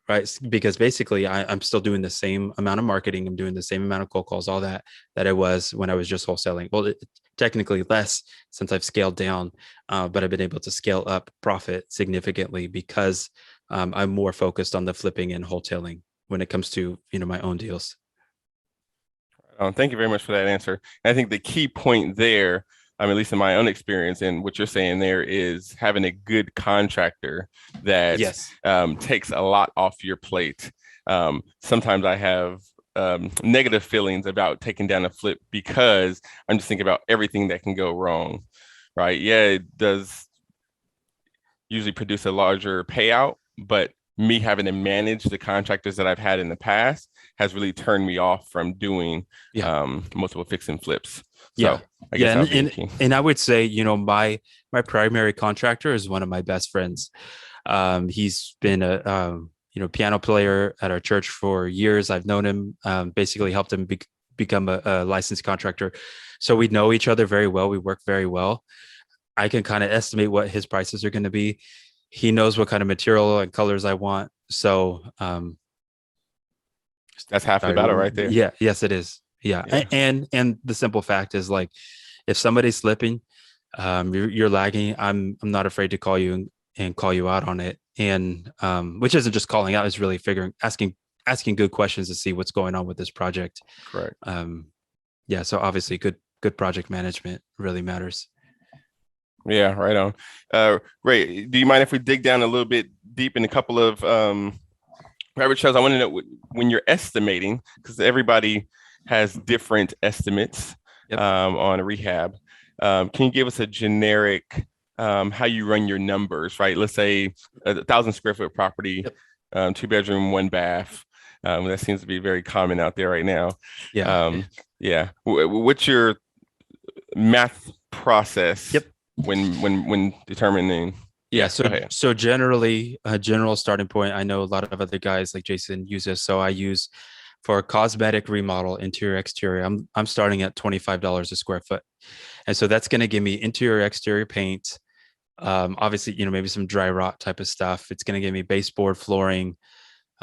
right? Because basically I'm still doing the same amount of marketing. I'm doing the same amount of cold calls, all that I was when I was just wholesaling. Well, technically less since I've scaled down, but I've been able to scale up profit significantly because I'm more focused on the flipping and wholesaling when it comes to, my own deals. Thank you very much for that answer. And I think the key point there, at least in my own experience, and what you're saying there is having a good contractor that Yes. Takes a lot off your plate. Sometimes I have negative feelings about taking down a flip because I'm just thinking about everything that can go wrong, right? Yeah, it does usually produce a larger payout, but me having to manage the contractors that I've had in the past has really turned me off from doing multiple fix and flips. So I guess and I would say, my primary contractor is one of my best friends. He's been a piano player at our church for years. I've known him, basically helped him become a licensed contractor. So we know each other very well. We work very well. I can kind of estimate what his prices are going to be. He knows what kind of material and colors I want. So that's half the battle right there. Yeah. Yes, it is. Yeah. And the simple fact is, like, if somebody's slipping, you're lagging, I'm not afraid to call you and call you out on it. And which isn't just calling out, is really asking good questions to see what's going on with this project. Correct. So obviously good project management really matters. Yeah, right on. Ray, do you mind if we dig down a little bit deep in a couple of rabbit trails? I want to know when you're estimating, because everybody has different estimates on a rehab. Can you give us a generic how you run your numbers, right? Let's say 1,000 square foot property, 2 bedroom, 1 bath. That seems to be very common out there right now. What's your math process when determining? So generally, a general starting point, I know a lot of other guys like Jason use this. So I use, for a cosmetic remodel, interior, exterior, I'm starting at $25 a square foot. And so that's going to give me interior, exterior paint. Obviously, maybe some dry rot type of stuff. It's going to give me baseboard flooring,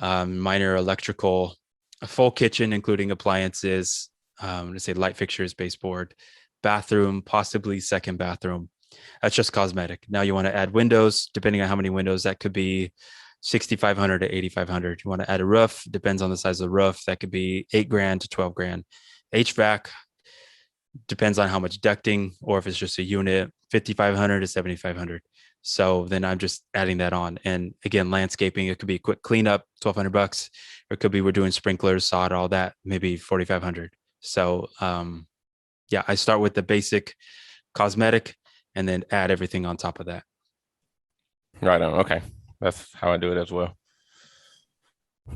minor electrical, a full kitchen, including appliances, let's say light fixtures, baseboard, bathroom, possibly second bathroom. That's just cosmetic. Now you want to add windows, depending on how many windows, that could be 6,500 to 8,500. You want to add a roof, depends on the size of the roof. That could be $8,000 to $12,000. HVAC depends on how much ducting, or if it's just a unit, 5,500 to 7,500. So then I'm just adding that on. And again, landscaping, it could be a quick cleanup, $1,200, or it could be we're doing sprinklers, sod, all that, maybe 4,500. So I start with the basic cosmetic and then add everything on top of that. Right on. Okay. That's how I do it as well.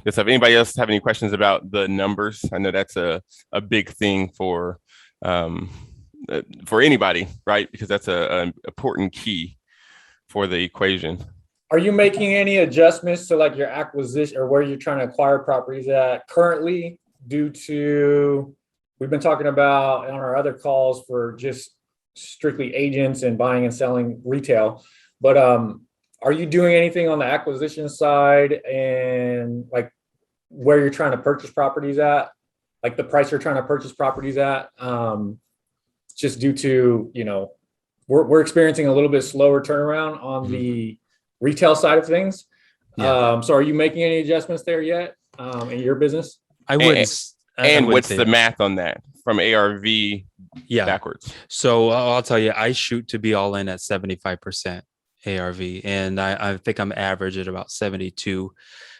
If anybody else have any questions about the numbers, I know that's a big thing for anybody, right? Because that's an important key for the equation. Are you making any adjustments to, like, your acquisition or where you're trying to acquire properties at currently, due to, we've been talking about on our other calls for just strictly agents and buying and selling retail, but are you doing anything on the acquisition side, and like where you're trying to purchase properties at, like the price you're trying to purchase properties at, just due to, we're experiencing a little bit slower turnaround on the retail side of things. So are you making any adjustments there yet in your business? I wouldn't. And what's the math on that from ARV backwards? So I'll tell you, I shoot to be all in at 75% ARV, and I think I'm average at about 72.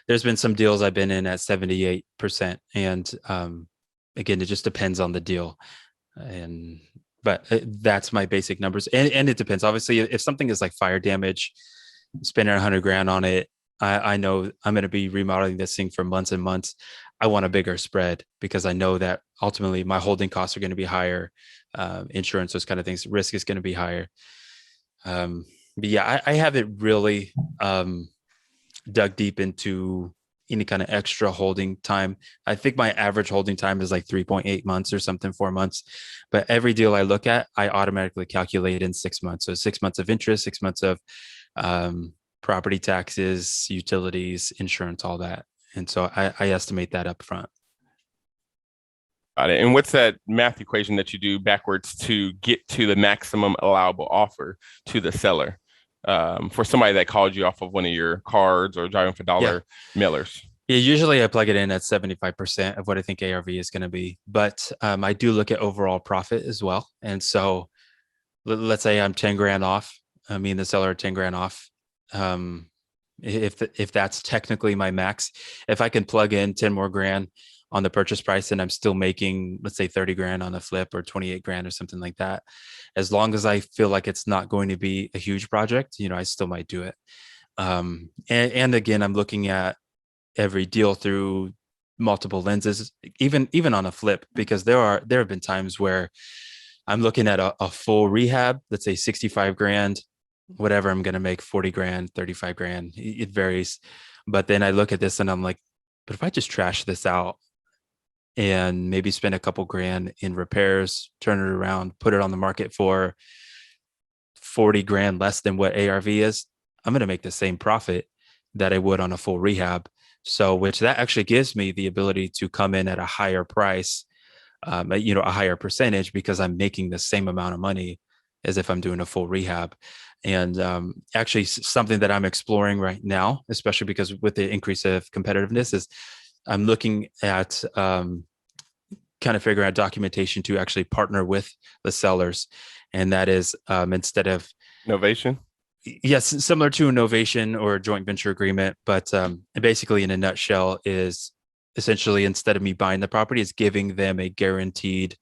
There's been some deals I've been in at 78%, and again, it just depends on the deal. But that's my basic numbers, and it depends. Obviously, if something is like fire damage, spending $100,000 on it, I know I'm going to be remodeling this thing for months and months. I want a bigger spread because I know that ultimately my holding costs are going to be higher, insurance, those kind of things. Risk is going to be higher. But yeah, I haven't really dug deep into any kind of extra holding time. I think my average holding time is like 3.8 months or something, 4 months. But every deal I look at, I automatically calculate in 6 months. So 6 months of interest, 6 months of property taxes, utilities, insurance, all that. And so I estimate that up front. Got it. And what's that math equation that you do backwards to get to the maximum allowable offer to the seller for somebody that called you off of one of your cards or driving for dollar mailers? Yeah, usually I plug it in at 75% of what I think ARV is going to be, but I do look at overall profit as well. And so let's say I'm 10 grand off. Me and the seller are 10 grand off. If that's technically my max, if I can plug in 10 more grand on the purchase price and I'm still making, let's say 30 grand on a flip or 28 grand or something like that, as long as I feel like it's not going to be a huge project, I still might do it. And again, I'm looking at every deal through multiple lenses, even on a flip, because there have been times where I'm looking at a full rehab, let's say 65 grand, whatever, I'm going to make 40 grand, 35 grand. It varies. But then I look at this and I'm like, but if I just trash this out and maybe spend a couple grand in repairs, turn it around, put it on the market for 40 grand less than what ARV is, I'm going to make the same profit that I would on a full rehab. So, which that actually gives me the ability to come in at a higher price, a higher percentage, because I'm making the same amount of money as if I'm doing a full rehab. And actually something that I'm exploring right now, especially because with the increase of competitiveness, is I'm looking at kind of figuring out documentation to actually partner with the sellers. And that is instead of Novation. Yes, similar to a novation or a joint venture agreement, but basically in a nutshell is essentially instead of me buying the property, it's giving them a guaranteed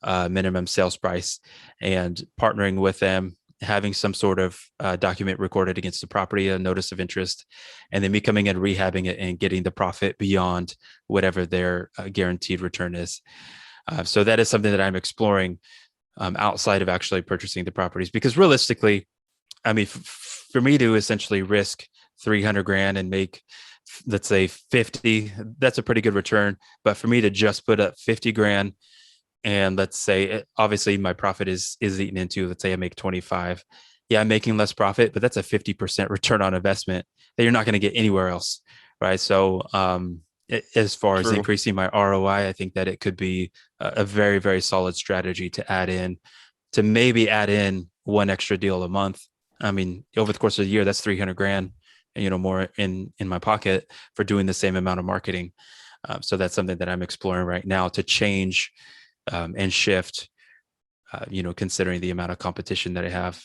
minimum sales price and partnering with them, having some sort of document recorded against the property, a notice of interest, and then me coming and rehabbing it and getting the profit beyond whatever their guaranteed return is. So that is something that I'm exploring outside of actually purchasing the properties, because realistically, I mean, for me to essentially risk 300 grand and make, let's say 50, that's a pretty good return. But for me to just put up 50 grand and let's say, obviously my profit is eaten into, let's say I make 25. Yeah, I'm making less profit, but that's a 50% return on investment that you're not going to get anywhere else. Right. So as far as increasing my ROI, I think that it could be a very, very solid strategy to maybe add in one extra deal a month. I mean, over the course of the year, that's 300 grand, more in my pocket for doing the same amount of marketing. So that's something that I'm exploring right now to change and shift, considering the amount of competition that I have.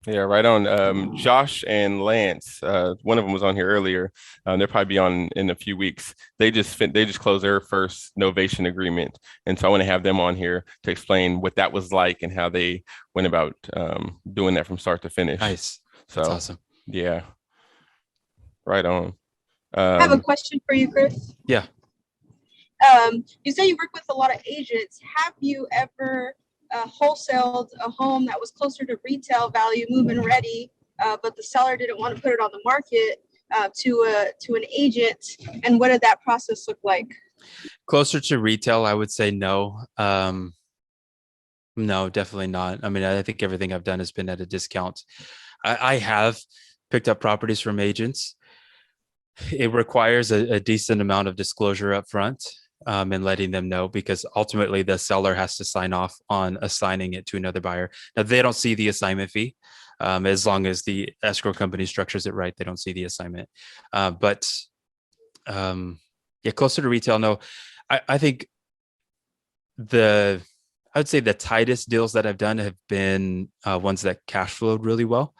Yeah, right on. Josh and Lance, one of them was on here earlier. They'll probably be on in a few weeks. They just closed their first novation agreement, and so I want to have them on here to explain what that was like and how they went about doing that from start to finish. Nice, so that's awesome. Yeah, right on. I have a question for you, Chris. Yeah. You say you work with a lot of agents. Have you ever wholesaled a home that was closer to retail value, move-in ready, but the seller didn't want to put it on the market to an agent? And what did that process look like? Closer to retail, I would say no. No, definitely not. I mean, I think everything I've done has been at a discount. I have picked up properties from agents. It requires a decent amount of disclosure up front. And letting them know, because ultimately the seller has to sign off on assigning it to another buyer. Now they don't see the assignment fee, as long as the escrow company structures it right. They don't see the assignment. But closer to retail, no. I think I would say the tightest deals that I've done have been ones that cash flowed really well,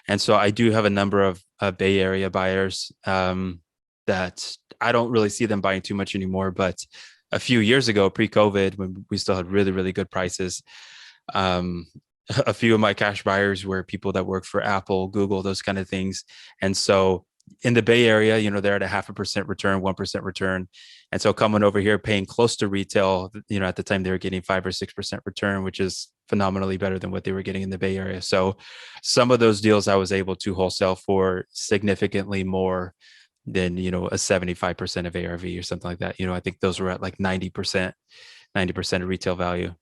and so I do have a number of Bay Area buyers that I don't really see them buying too much anymore. But a few years ago, pre-COVID, when we still had really, really good prices, a few of my cash buyers were people that work for Apple, Google, those kind of things. And so in the Bay Area, they're at a 0.5% return, 1% return. And so coming over here, paying close to retail, at the time they were getting 5 or 6% return, which is phenomenally better than what they were getting in the Bay Area. So some of those deals I was able to wholesale for significantly more than, a 75% of ARV or something like that. I think those were at like 90% of retail value.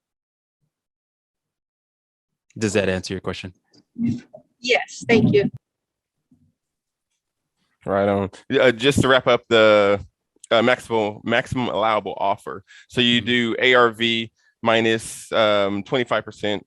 Does that answer your question? Yes, thank you. Right on. Just to wrap up the maximum allowable offer. So you do ARV minus 25%,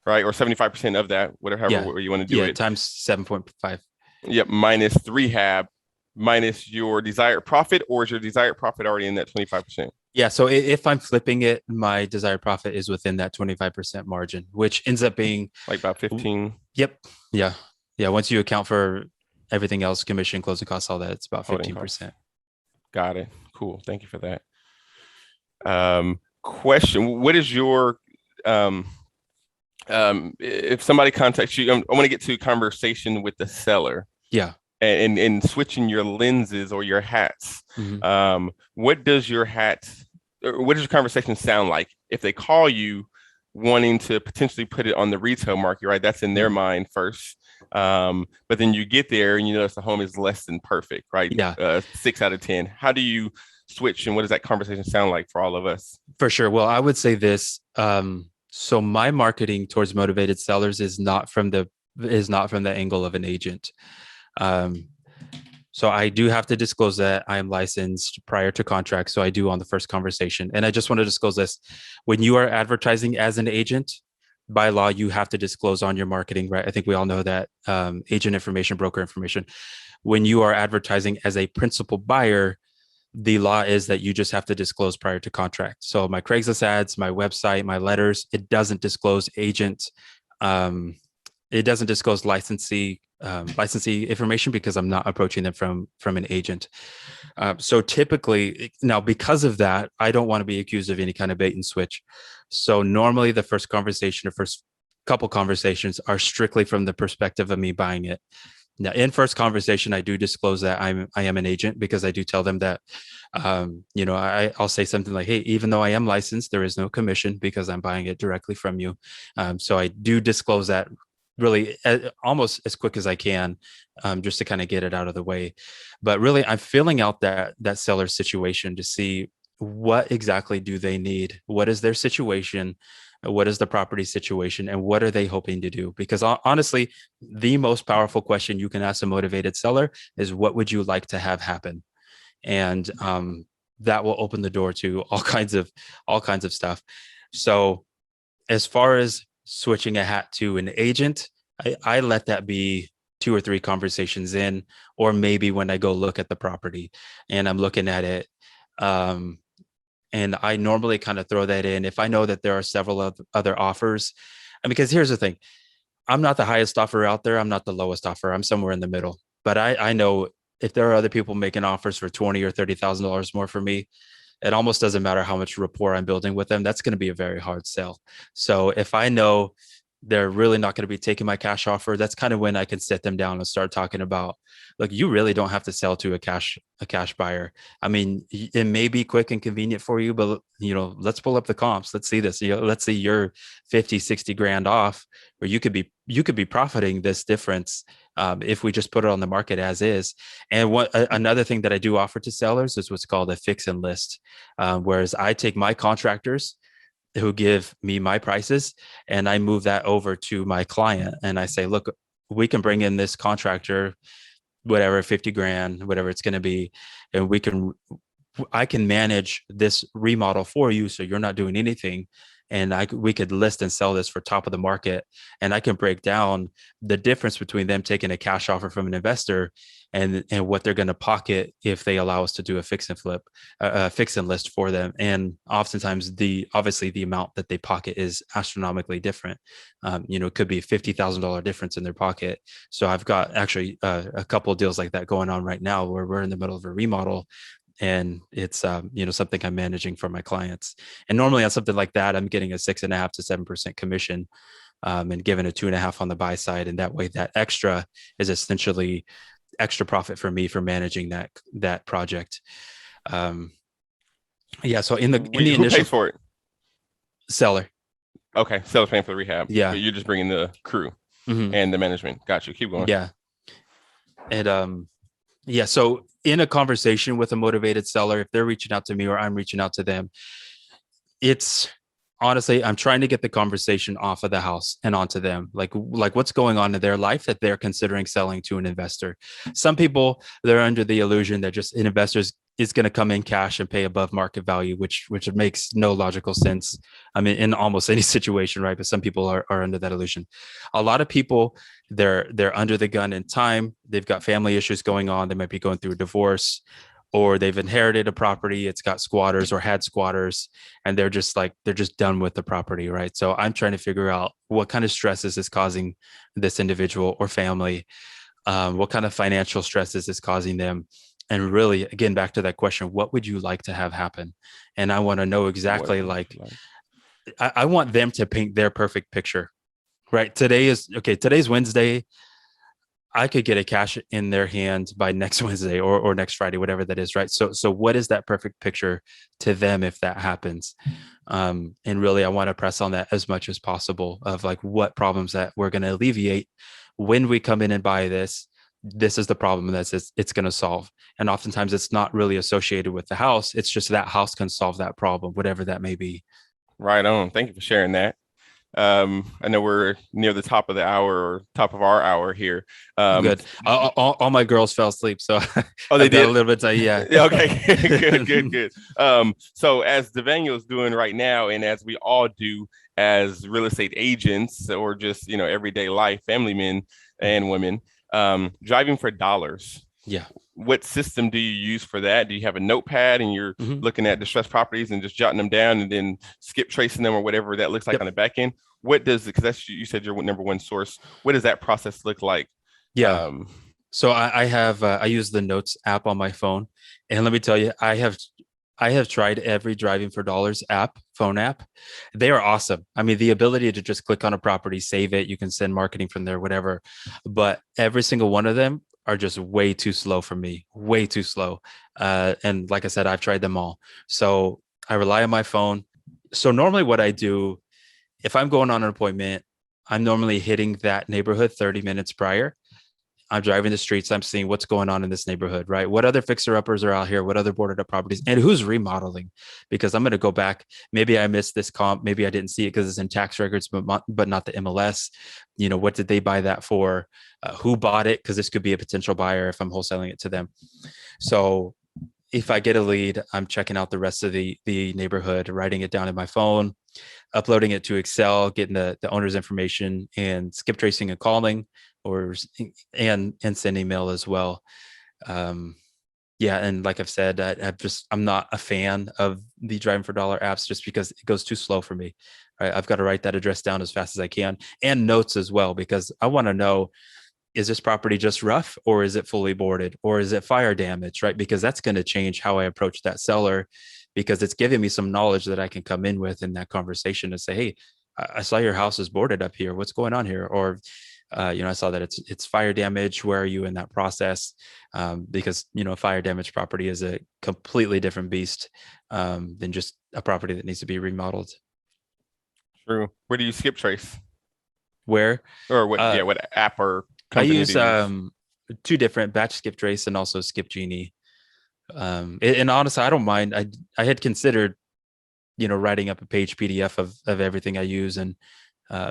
right? Or 75% of that, whatever Yeah. however you want to do it. Times 7.5. Yep, minus the rehab, minus your desired profit, or is your desired profit already in that 25%? Yeah. So if I'm flipping it, my desired profit is within that 25% margin, which ends up being Like about 15. Yep. Yeah. Yeah. Once you account for everything else, commission, closing costs, all that, it's about Holding costs. 15%. Got it. Cool. Thank you for that. Question: what is your if somebody contacts you, I want to get to conversation with the seller. Yeah. And switching your lenses or your hats. What does your conversation sound like if they call you wanting to potentially put it on the retail market, right? That's in their mind first. But then you get there and you notice the home is less than perfect, right? Yeah. 6 out of 10. How do you switch, and what does that conversation sound like for all of us? For sure. Well, I would say this. So my marketing towards motivated sellers is not from the angle of an agent. So I do have to disclose that I am licensed prior to contract. So I do on the first conversation. And I just want to disclose this. When you are advertising as an agent, by law, you have to disclose on your marketing, right? I think we all know that agent information, broker information. When you are advertising as a principal buyer, the law is that you just have to disclose prior to contract. So my Craigslist ads, my website, my letters, it doesn't disclose agent. It doesn't disclose licensee information because I'm not approaching them from an agent. So typically, now because of that, I don't want to be accused of any kind of bait and switch. So normally the first conversation or first couple conversations are strictly from the perspective of me buying it. Now, in first conversation, I do disclose that I am an agent because I do tell them that, I'll say something like, hey, even though I am licensed, there is no commission because I'm buying it directly from you. So I do disclose that really almost as quick as I can, just to kind of get it out of the way. But really, I'm filling out that seller situation to see what exactly do they need? What is their situation? What is the property situation? And what are they hoping to do? Because honestly, the most powerful question you can ask a motivated seller is, what would you like to have happen? And that will open the door to all kinds of stuff. So as far as switching a hat to an agent, I let that be 2 or 3 conversations in, or maybe when I go look at the property and I'm looking at it. And I normally kind of throw that in if I know that there are several other offers. And because here's the thing, I'm not the highest offer out there. I'm not the lowest offer. I'm somewhere in the middle. But I know if there are other people making offers for $20,000 or $30,000 more for me, it almost doesn't matter how much rapport I'm building with them. That's going to be a very hard sell. So if I know they're really not going to be taking my cash offer, that's kind of when I can sit them down and start talking about, look, you really don't have to sell to a cash buyer. I mean, it may be quick and convenient for you, but let's pull up the comps. Let's see this. Let's see you're 50, 60 grand off, or you could be profiting this difference if we just put it on the market as is. And another thing that I do offer to sellers is what's called a fix and list, whereas I take my contractors who give me my prices and I move that over to my client and I say, look, we can bring in this contractor, whatever, 50 grand, whatever it's going to be. And I can manage this remodel for you. So you're not doing anything. And we could list and sell this for top of the market. And I can break down the difference between them taking a cash offer from an investor and what they're going to pocket if they allow us to do a fix and flip, fix and list for them. And oftentimes obviously the amount that they pocket is astronomically different. It could be $50,000 difference in their pocket. So I've got actually a couple of deals like that going on right now where we're in the middle of a remodel. And it's something I'm managing for my clients. And normally on something like that, I'm getting a 6.5% to 7% commission, and given a 2.5% on the buy side. And that way, that extra is essentially extra profit for me for managing that project. So in the Who initial pays for it? Seller. Okay, seller's paying for the rehab. Yeah, but you're just bringing the crew mm-hmm. and the management. Got you. Keep going. Yeah, and so in a conversation with a motivated seller, if they're reaching out to me or I'm reaching out to them, it's honestly, I'm trying to get the conversation off of the house and onto them. Like what's going on in their life that they're considering selling to an investor. Some people, they're under the illusion that just an investor is going to come in cash and pay above market value, which makes no logical sense. I mean, in almost any situation, right? But some people are under that illusion. A lot of people, they're under the gun in time. They've got family issues going on. They might be going through a divorce, or they've inherited a property, it's got squatters or had squatters, and they're just done with the property, right? So I'm trying to figure out what kind of stress is this causing this individual or family, what kind of financial stress is this causing them, and really, again, back to that question, what would you like to have happen? And I want to know exactly, like, I want them to paint their perfect picture, right? Today's Wednesday. I could get a cash in their hand by next Wednesday or next Friday, whatever that is, right? So what is that perfect picture to them if that happens? And really, I want to press on that as much as possible of like what problems that we're going to alleviate when we come in and buy this. This is the problem that it's going to solve. And oftentimes it's not really associated with the house. It's just that house can solve that problem, whatever that may be. Right on. Thank you for sharing that. I know we're near the top of the hour or top of our hour here. Good. All my girls fell asleep, so oh, they did a little bit. Yeah. Yeah. Okay. Good. So as Devaniel's doing right now, and as we all do as real estate agents, or just everyday life, family men and women, driving for dollars. Yeah. What system do you use for that? Do you have a notepad and you're looking at distressed properties and just jotting them down and then skip tracing them or whatever that looks like on the back end? What does, because that's, you said your number one source. What does that process look like? Yeah. So I use the Notes app on my phone, and let me tell you, I have tried every Driving for Dollars phone app. They are awesome. I mean, the ability to just click on a property, save it, you can send marketing from there, whatever. But every single one of them are just way too slow for me, way too slow. And like I said, I've tried them all. So I rely on my phone. So normally what I do, if I'm going on an appointment, I'm normally hitting that neighborhood 30 minutes prior. I'm driving the streets. I'm seeing what's going on in this neighborhood, right? What other fixer-uppers are out here? What other boarded up properties? And who's remodeling? Because I'm going to go back. Maybe I missed this comp. Maybe I didn't see it because it's in tax records, but not the MLS. What did they buy that for? Who bought it? Because this could be a potential buyer if I'm wholesaling it to them. So if I get a lead, I'm checking out the rest of the neighborhood, writing it down in my phone, uploading it to Excel, getting the owner's information, and skip tracing and calling, and send email as well. Yeah, and like I've said, I'm not a fan of the Driving for Dollar apps just because it goes too slow for me. Right? I've got to write that address down as fast as I can, and notes as well, because I want to know, is this property just rough, or is it fully boarded, or is it fire damage, right? Because that's going to change how I approach that seller, because it's giving me some knowledge that I can come in with in that conversation and say, hey, I saw your house is boarded up here. What's going on here? Or, I saw that it's fire damage. Where are you in that process? Because, a fire damage property is a completely different beast than just a property that needs to be remodeled. True. Where do you skip trace? Where? Or what? What app or I use two different, Batch Skip Trace and also Skip Genie. And honestly, I don't mind. I had considered, writing up a page PDF of everything I use, and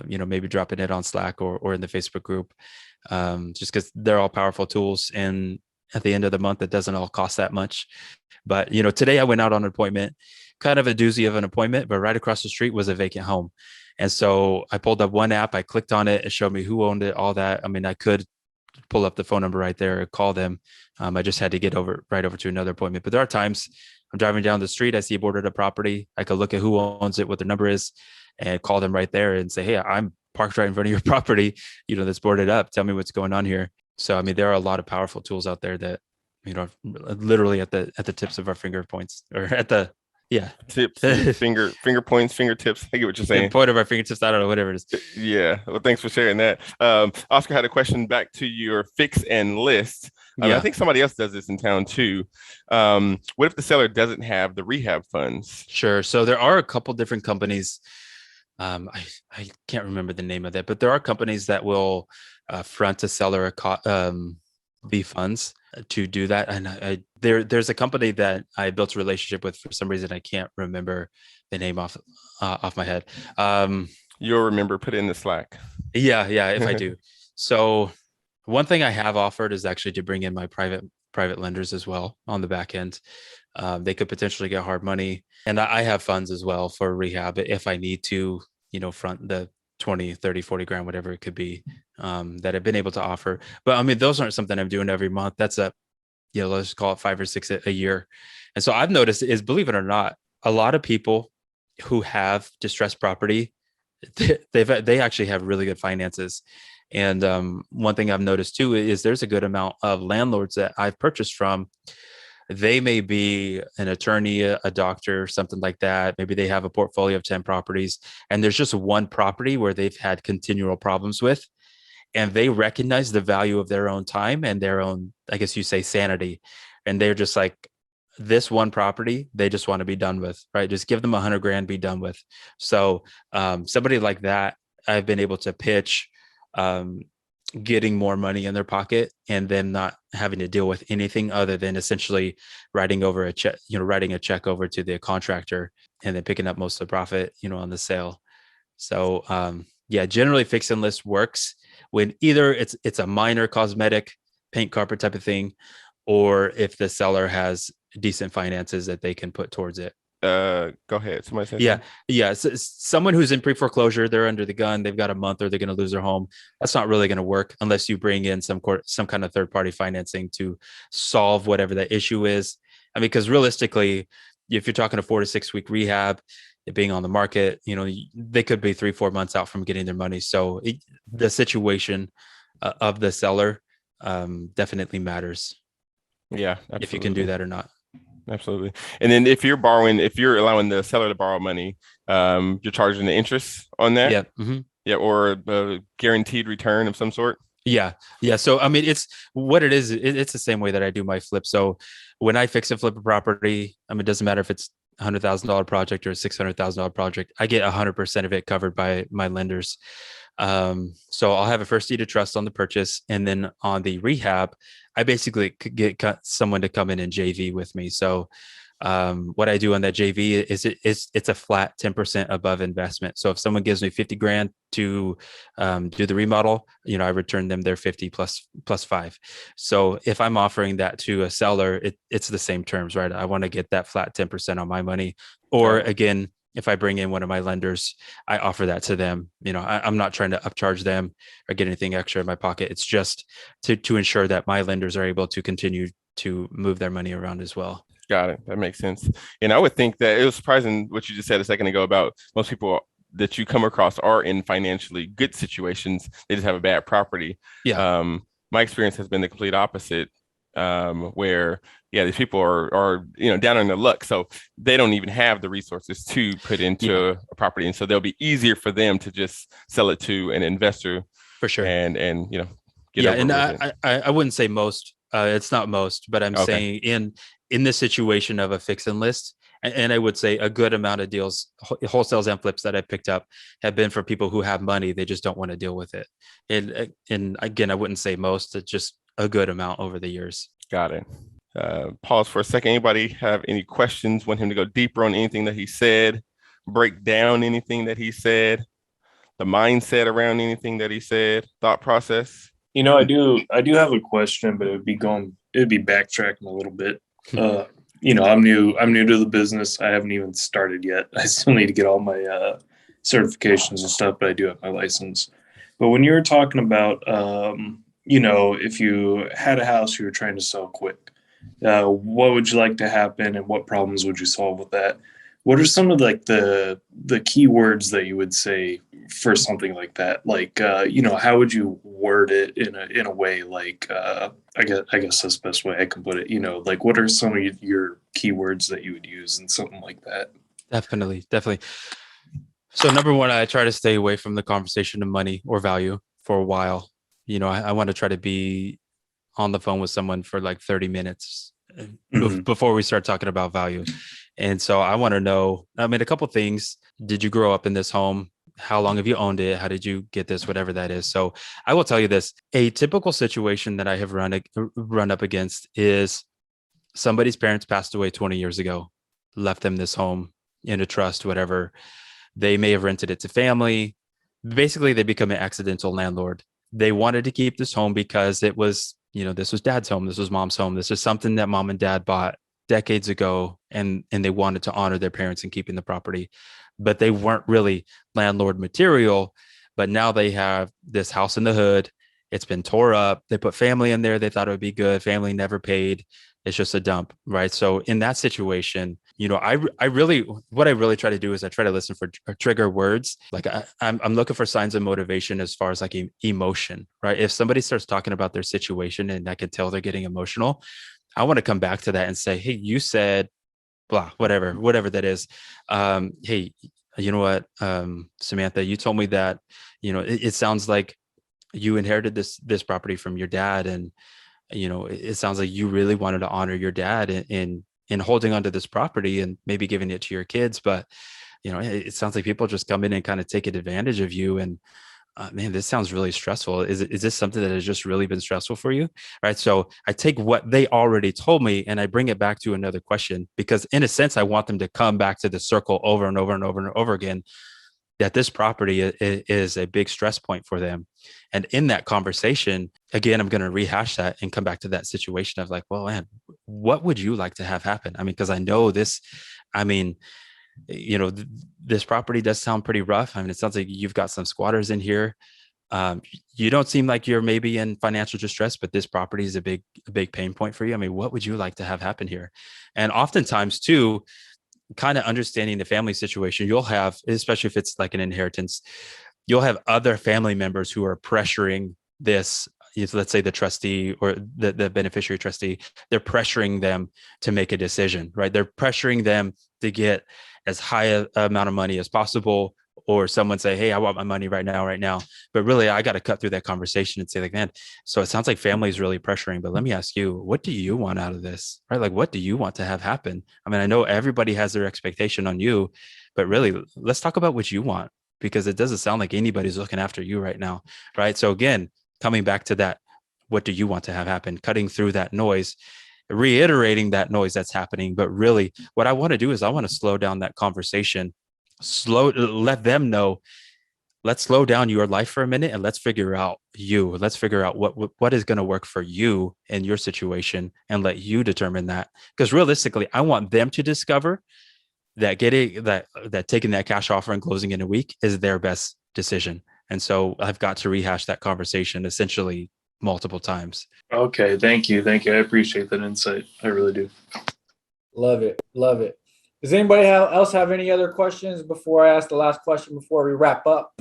maybe dropping it on Slack or in the Facebook group, just because they're all powerful tools. And at the end of the month, it doesn't all cost that much. But today I went out on an appointment, kind of a doozy of an appointment, but right across the street was a vacant home. And so I pulled up one app, I clicked on it, it showed me who owned it, all that. I mean, I could pull up the phone number right there, call them. I just had to get right over to another appointment. But there are times I'm driving down the street, I see a boarded up property, I could look at who owns it, what their number is, and call them right there and say, hey, I'm parked right in front of your property, that's boarded up. Tell me what's going on here. So, I mean, there are a lot of powerful tools out there that, literally at the tips of our finger points, or at the, tips, finger points, fingertips. I get what you're saying. Point of our fingertips. I don't know, whatever it is. Yeah. Well, thanks for sharing that. Oscar had a question back to your fix and list. I think somebody else does this in town too. What if the seller doesn't have the rehab funds? Sure. So there are a couple different companies. I can't remember the name of that, but there are companies that will front a seller the funds to do that. And there's a company that I built a relationship with. For some reason, I can't remember the name off my head. You'll remember, put it in the Slack. Yeah, if I do. So one thing I have offered is actually to bring in my private lenders as well on the back end. They could potentially get hard money, and I have funds as well for rehab if I need to, front the 20, 30, 40 grand, whatever it could be, that I've been able to offer. But I mean, those aren't something I'm doing every month. That's let's just call it 5 or 6 a year. And so I've noticed is, believe it or not, a lot of people who have distressed property, they actually have really good finances. And one thing I've noticed too is there's a good amount of landlords that I've purchased from. They may be an attorney, a doctor, something like that. Maybe they have a portfolio of 10 properties, and there's just one property where they've had continual problems with, and they recognize the value of their own time and their own, I guess you say, sanity. And they're just like, this one property, they just want to be done with, right? Just give them 100 grand, be done with. So somebody like that, I've been able to pitch getting more money in their pocket and them not having to deal with anything other than essentially writing a check over to the contractor and then picking up most of the profit, on the sale. So generally fix and list works when either it's a minor cosmetic paint carpet type of thing, or if the seller has decent finances that they can put towards it. Go ahead. Somebody said Yeah. So someone who's in pre-foreclosure, they're under the gun, they've got a month or they're going to lose their home. That's not really going to work unless you bring in some kind of third-party financing to solve whatever the issue is. I mean, because realistically, if you're talking a 4 to 6 week rehab, it being on the market, they could be 3-4 months out from getting their money. So the situation of the seller definitely matters. Yeah, absolutely. If you can do that or not. Absolutely. And then if you're allowing the seller to borrow money, you're charging the interest on that. Yeah. Mm-hmm. Yeah. Or a guaranteed return of some sort. Yeah. So, I mean, it's what it is. It's the same way that I do my flip. So when I fix and flip a property, I mean, it doesn't matter if it's $100,000 project or a $600,000 project, I get 100% of it covered by my lenders. So I'll have a first deed of trust on the purchase, and then on the rehab, I basically could get someone to come in and JV with me. So what I do on that JV is it's a flat 10% above investment. So if someone gives me 50 grand to do the remodel, I return them their 50 plus 5. So if I'm offering that to a seller, it's the same terms, right? I want to get that flat 10% on my money. Or again, if I bring in one of my lenders, I offer that to them. I'm not trying to upcharge them or get anything extra in my pocket. It's just to ensure that my lenders are able to continue to move their money around as well. Got it. That makes sense. And I would think that it was surprising what you just said a second ago about most people that you come across are in financially good situations. They just have a bad property. Yeah. My experience has been the complete opposite, where these people are down on their luck, so they don't even have the resources to put into a property, and so they'll be easier for them to just sell it to an investor for sure. And get over and it. I wouldn't say most. It's not most, but I'm saying in this situation of a fix and list, and I would say a good amount of deals, wholesales and flips that I picked up have been for people who have money. They just don't want to deal with it. And again, I wouldn't say most. It's just a good amount over the years. Got it. Pause for a second. Anybody have any questions? Want him to go deeper on anything that he said? Break down anything that he said? The mindset around anything that he said? Thought process? I do have a question, but it'd be backtracking a little bit. I'm new to the business. I haven't even started yet. I still need to get all my certifications and stuff, but I do have my license. But when you were talking about, if you had a house you were trying to sell quick, what would you like to happen and what problems would you solve with that? What are some of the keywords that you would say for something like that? Like, how would you word it in a way like, I guess that's the best way I can put it, like what are some of your keywords that you would use in something like that? Definitely. So number one, I try to stay away from the conversation of money or value for a while. I want to try to be on the phone with someone for like 30 minutes before we start talking about value. And so I want to know, a couple of things. Did you grow up in this home? how long have you owned it? How did you get this? Whatever that is. So I will tell you this, a typical situation that I have run up against is somebody's parents passed away 20 years ago, left them this home in a trust, whatever. They may have rented it to family. Basically, they become an accidental landlord. They wanted to keep this home because it was, this was dad's home. This was mom's home. This is something that mom and dad bought decades ago, and they wanted to honor their parents in keeping the property, but they weren't really landlord material. But now they have this house in the hood. It's been tore up. They put family in there. They thought it would be good. Family never paid. It's just a dump, right? So in that situation, I really, what I really try to do is I try to listen for trigger words. Like I'm looking for signs of motivation as far as like emotion, right? If somebody starts talking about their situation and I can tell they're getting emotional, I want to come back to that and say, hey, you said blah, whatever that is. Hey, you know what, Samantha, you told me that, it sounds like you inherited this property from your dad, and it sounds like you really wanted to honor your dad in holding onto this property and maybe giving it to your kids. But, it sounds like people just come in and kind of take advantage of you. And man, this sounds really stressful. Is this something that has just really been stressful for you? Right. So I take what they already told me and I bring it back to another question, because in a sense, I want them to come back to the circle over and over and over and over again, that this property is a big stress point for them. And in that conversation, again, I'm going to rehash that and come back to that situation of like, well, man, what would you like to have happen? I mean, because I know this, I mean, this property does sound pretty rough. I mean, it sounds like you've got some squatters in here. You don't seem like you're maybe in financial distress, but this property is a big pain point for you. I mean, what would you like to have happen here? And oftentimes too, kind of understanding the family situation, you'll have, especially if it's like an inheritance, you'll have other family members who are pressuring this, let's say the trustee or the beneficiary trustee, they're pressuring them to make a decision, right? They're pressuring them to get as high a amount of money as possible, or someone say, hey, I want my money right now. But really, I got to cut through that conversation and say like, man, so it sounds like family is really pressuring, but let me ask you, what do you want out of this, right? Like, what do you want to have happen? I mean, I know everybody has their expectation on you, but really, let's talk about what you want, because it doesn't sound like anybody's looking after you right now, right? So again, coming back to that, what do you want to have happen? Cutting through that noise, reiterating that noise that's happening. But really, what I want to do is I want to slow down that conversation, let them know, let's slow down your life for a minute and let's figure out what is going to work for you in your situation, and let you determine that. Because realistically, I want them to discover that taking that cash offer and closing in a week is their best decision. And so I've got to rehash that conversation essentially multiple times. Okay. Thank you. I appreciate that insight. I really do. Love it. Does anybody else have any other questions before I ask the last question before we wrap up?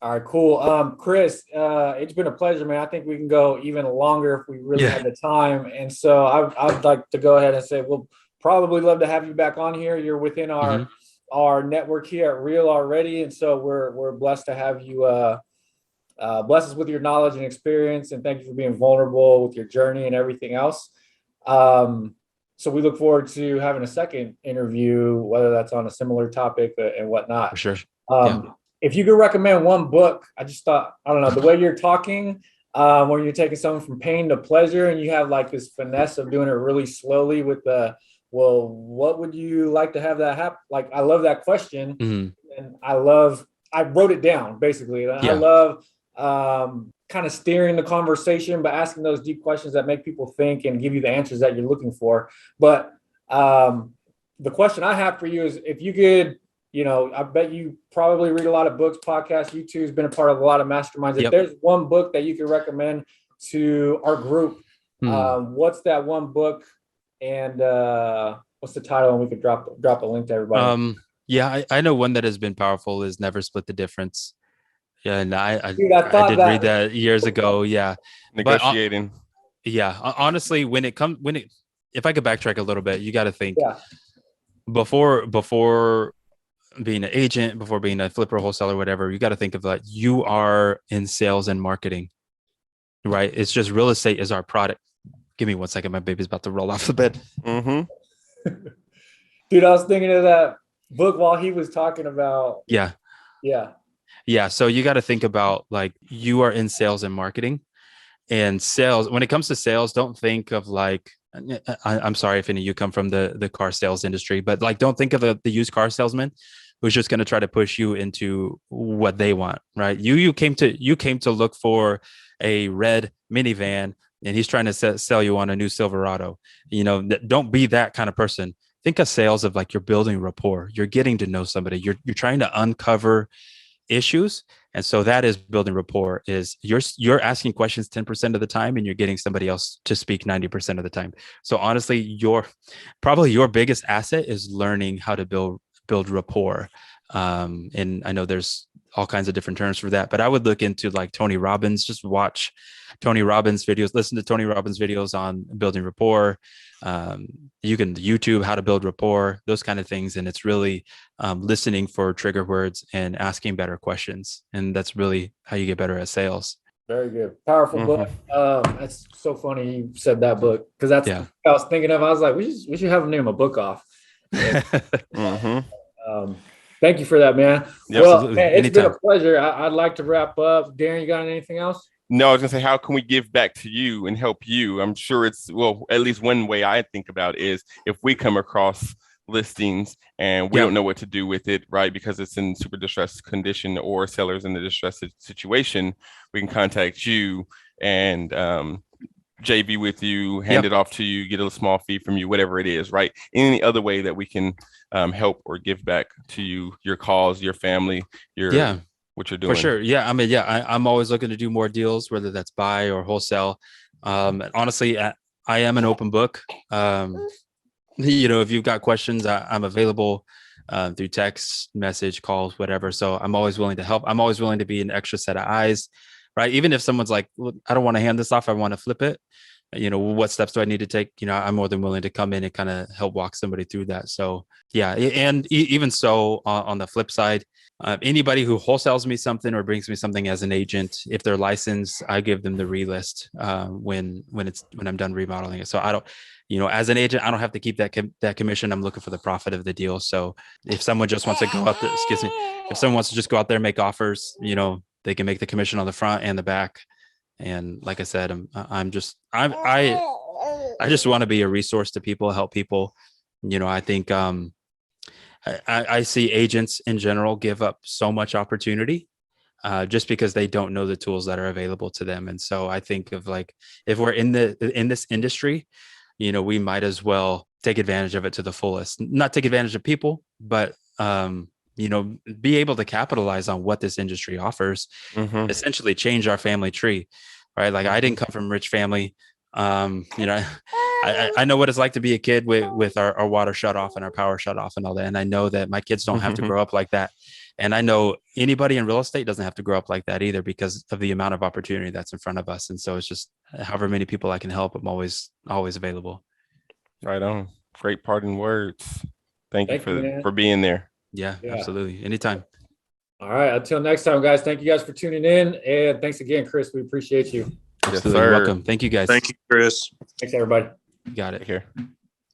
All right, cool. Chris, it's been a pleasure, man. I think we can go even longer if we really had the time. And so I'd like to go ahead and say, we'll probably love to have you back on here. You're within our network here at Real already. And so we're blessed to have you bless us with your knowledge and experience. And thank you for being vulnerable with your journey and everything else. So we look forward to having a second interview, whether that's on a similar topic and whatnot. For sure. If you could recommend one book, I just thought, I don't know, the way you're talking, when you're taking something from pain to pleasure, and you have like this finesse of doing it really slowly with what would you like to have that happen? Like, I love that question. And I wrote it down basically. I love kind of steering the conversation, but asking those deep questions that make people think and give you the answers that you're looking for. But the question I have for you is, if you could, I bet you probably read a lot of books, podcasts, YouTube has been a part of a lot of masterminds. If there's one book that you could recommend to our group, what's that one book, and what's the title? And we could drop a link to everybody. I know one that has been powerful is Never Split the Difference. Yeah, and I did read that years ago. Yeah, negotiating. Honestly, if I could backtrack a little bit, you got to think before being an agent, before being a flipper, wholesaler, whatever, you got to think of like, you are in sales and marketing, right? It's just real estate is our product. Give me 1 second. My baby's about to roll off the bed. Dude, I was thinking of that book while he was talking about. Yeah. Yeah. So you got to think about like you are in sales and marketing, and sales. When it comes to sales, don't think of like, I'm sorry if any of you come from the car sales industry, but like don't think of the used car salesman who's just going to try to push you into what they want, right? You came to look for a red minivan, and he's trying to sell you on a new Silverado. Don't be that kind of person. Think of sales of like you're building rapport, you're getting to know somebody, you're trying to uncover issues. And so that is building rapport. Is you're asking questions 10% of the time, and you're getting somebody else to speak 90% of the time. So honestly, probably your biggest asset is learning how to build rapport. And I know there's all kinds of different terms for that, but I would look into like Tony Robbins. Just watch Tony Robbins videos, listen to Tony Robbins videos on building rapport. You can YouTube how to build rapport, those kind of things. And it's really listening for trigger words and asking better questions. And that's really how you get better at sales. Very good. Powerful book. That's so funny you said that book, because that's what I was thinking of. I was like, we should have him name a book off. Thank you for that, man. Yeah, well, absolutely. man, it's Anytime. been a pleasure. I'd like to wrap up. Darren, you got anything else? No, I was gonna say, how can we give back to you and help you? I'm sure at least one way I think about it is if we come across listings and we don't know what to do with it, right? Because it's in super distressed condition or sellers in a distressed situation, we can contact you and JV with you, hand it off to you, get a small fee from you, whatever it is, right? Any other way that we can help or give back to you, your cause, your family, what you're doing. For sure. Yeah. I mean, I'm always looking to do more deals, whether that's buy or wholesale. Honestly, I am an open book. If you've got questions, I'm available through text, message, calls, whatever. So I'm always willing to help. I'm always willing to be an extra set of eyes, right? Even if someone's like, look, I don't want to hand this off, I want to flip it. What steps do I need to take? I'm more than willing to come in and kind of help walk somebody through that. So yeah. And even so on the flip side, anybody who wholesales me something or brings me something as an agent, if they're licensed, I give them the relist when I'm done remodeling it. So I don't, as an agent, I don't have to keep that commission. I'm looking for the profit of the deal. So if someone just wants to go out there, if someone wants to just go out there and make offers, they can make the commission on the front and the back. And like I said, I just want to be a resource to people, help people. I think I see agents in general give up so much opportunity just because they don't know the tools that are available to them. And so I think of like, if we're in this industry, we might as well take advantage of it to the fullest. Not take advantage of people, but be able to capitalize on what this industry offers. Essentially change our family tree, right? Like I didn't come from a rich family. I know what it's like to be a kid with our water shut off and our power shut off and all that. And I know that my kids don't have to grow up like that. And I know anybody in real estate doesn't have to grow up like that either, because of the amount of opportunity that's in front of us. And so it's just however many people I can help, I'm always available. Right on. Great parting words. Thank you for being there. Yeah, absolutely. Anytime. All right. Until next time, guys. Thank you guys for tuning in. And thanks again, Chris. We appreciate you. Absolutely. Welcome. Thank you guys. Thank you, Chris. Thanks, everybody. Got it. Here.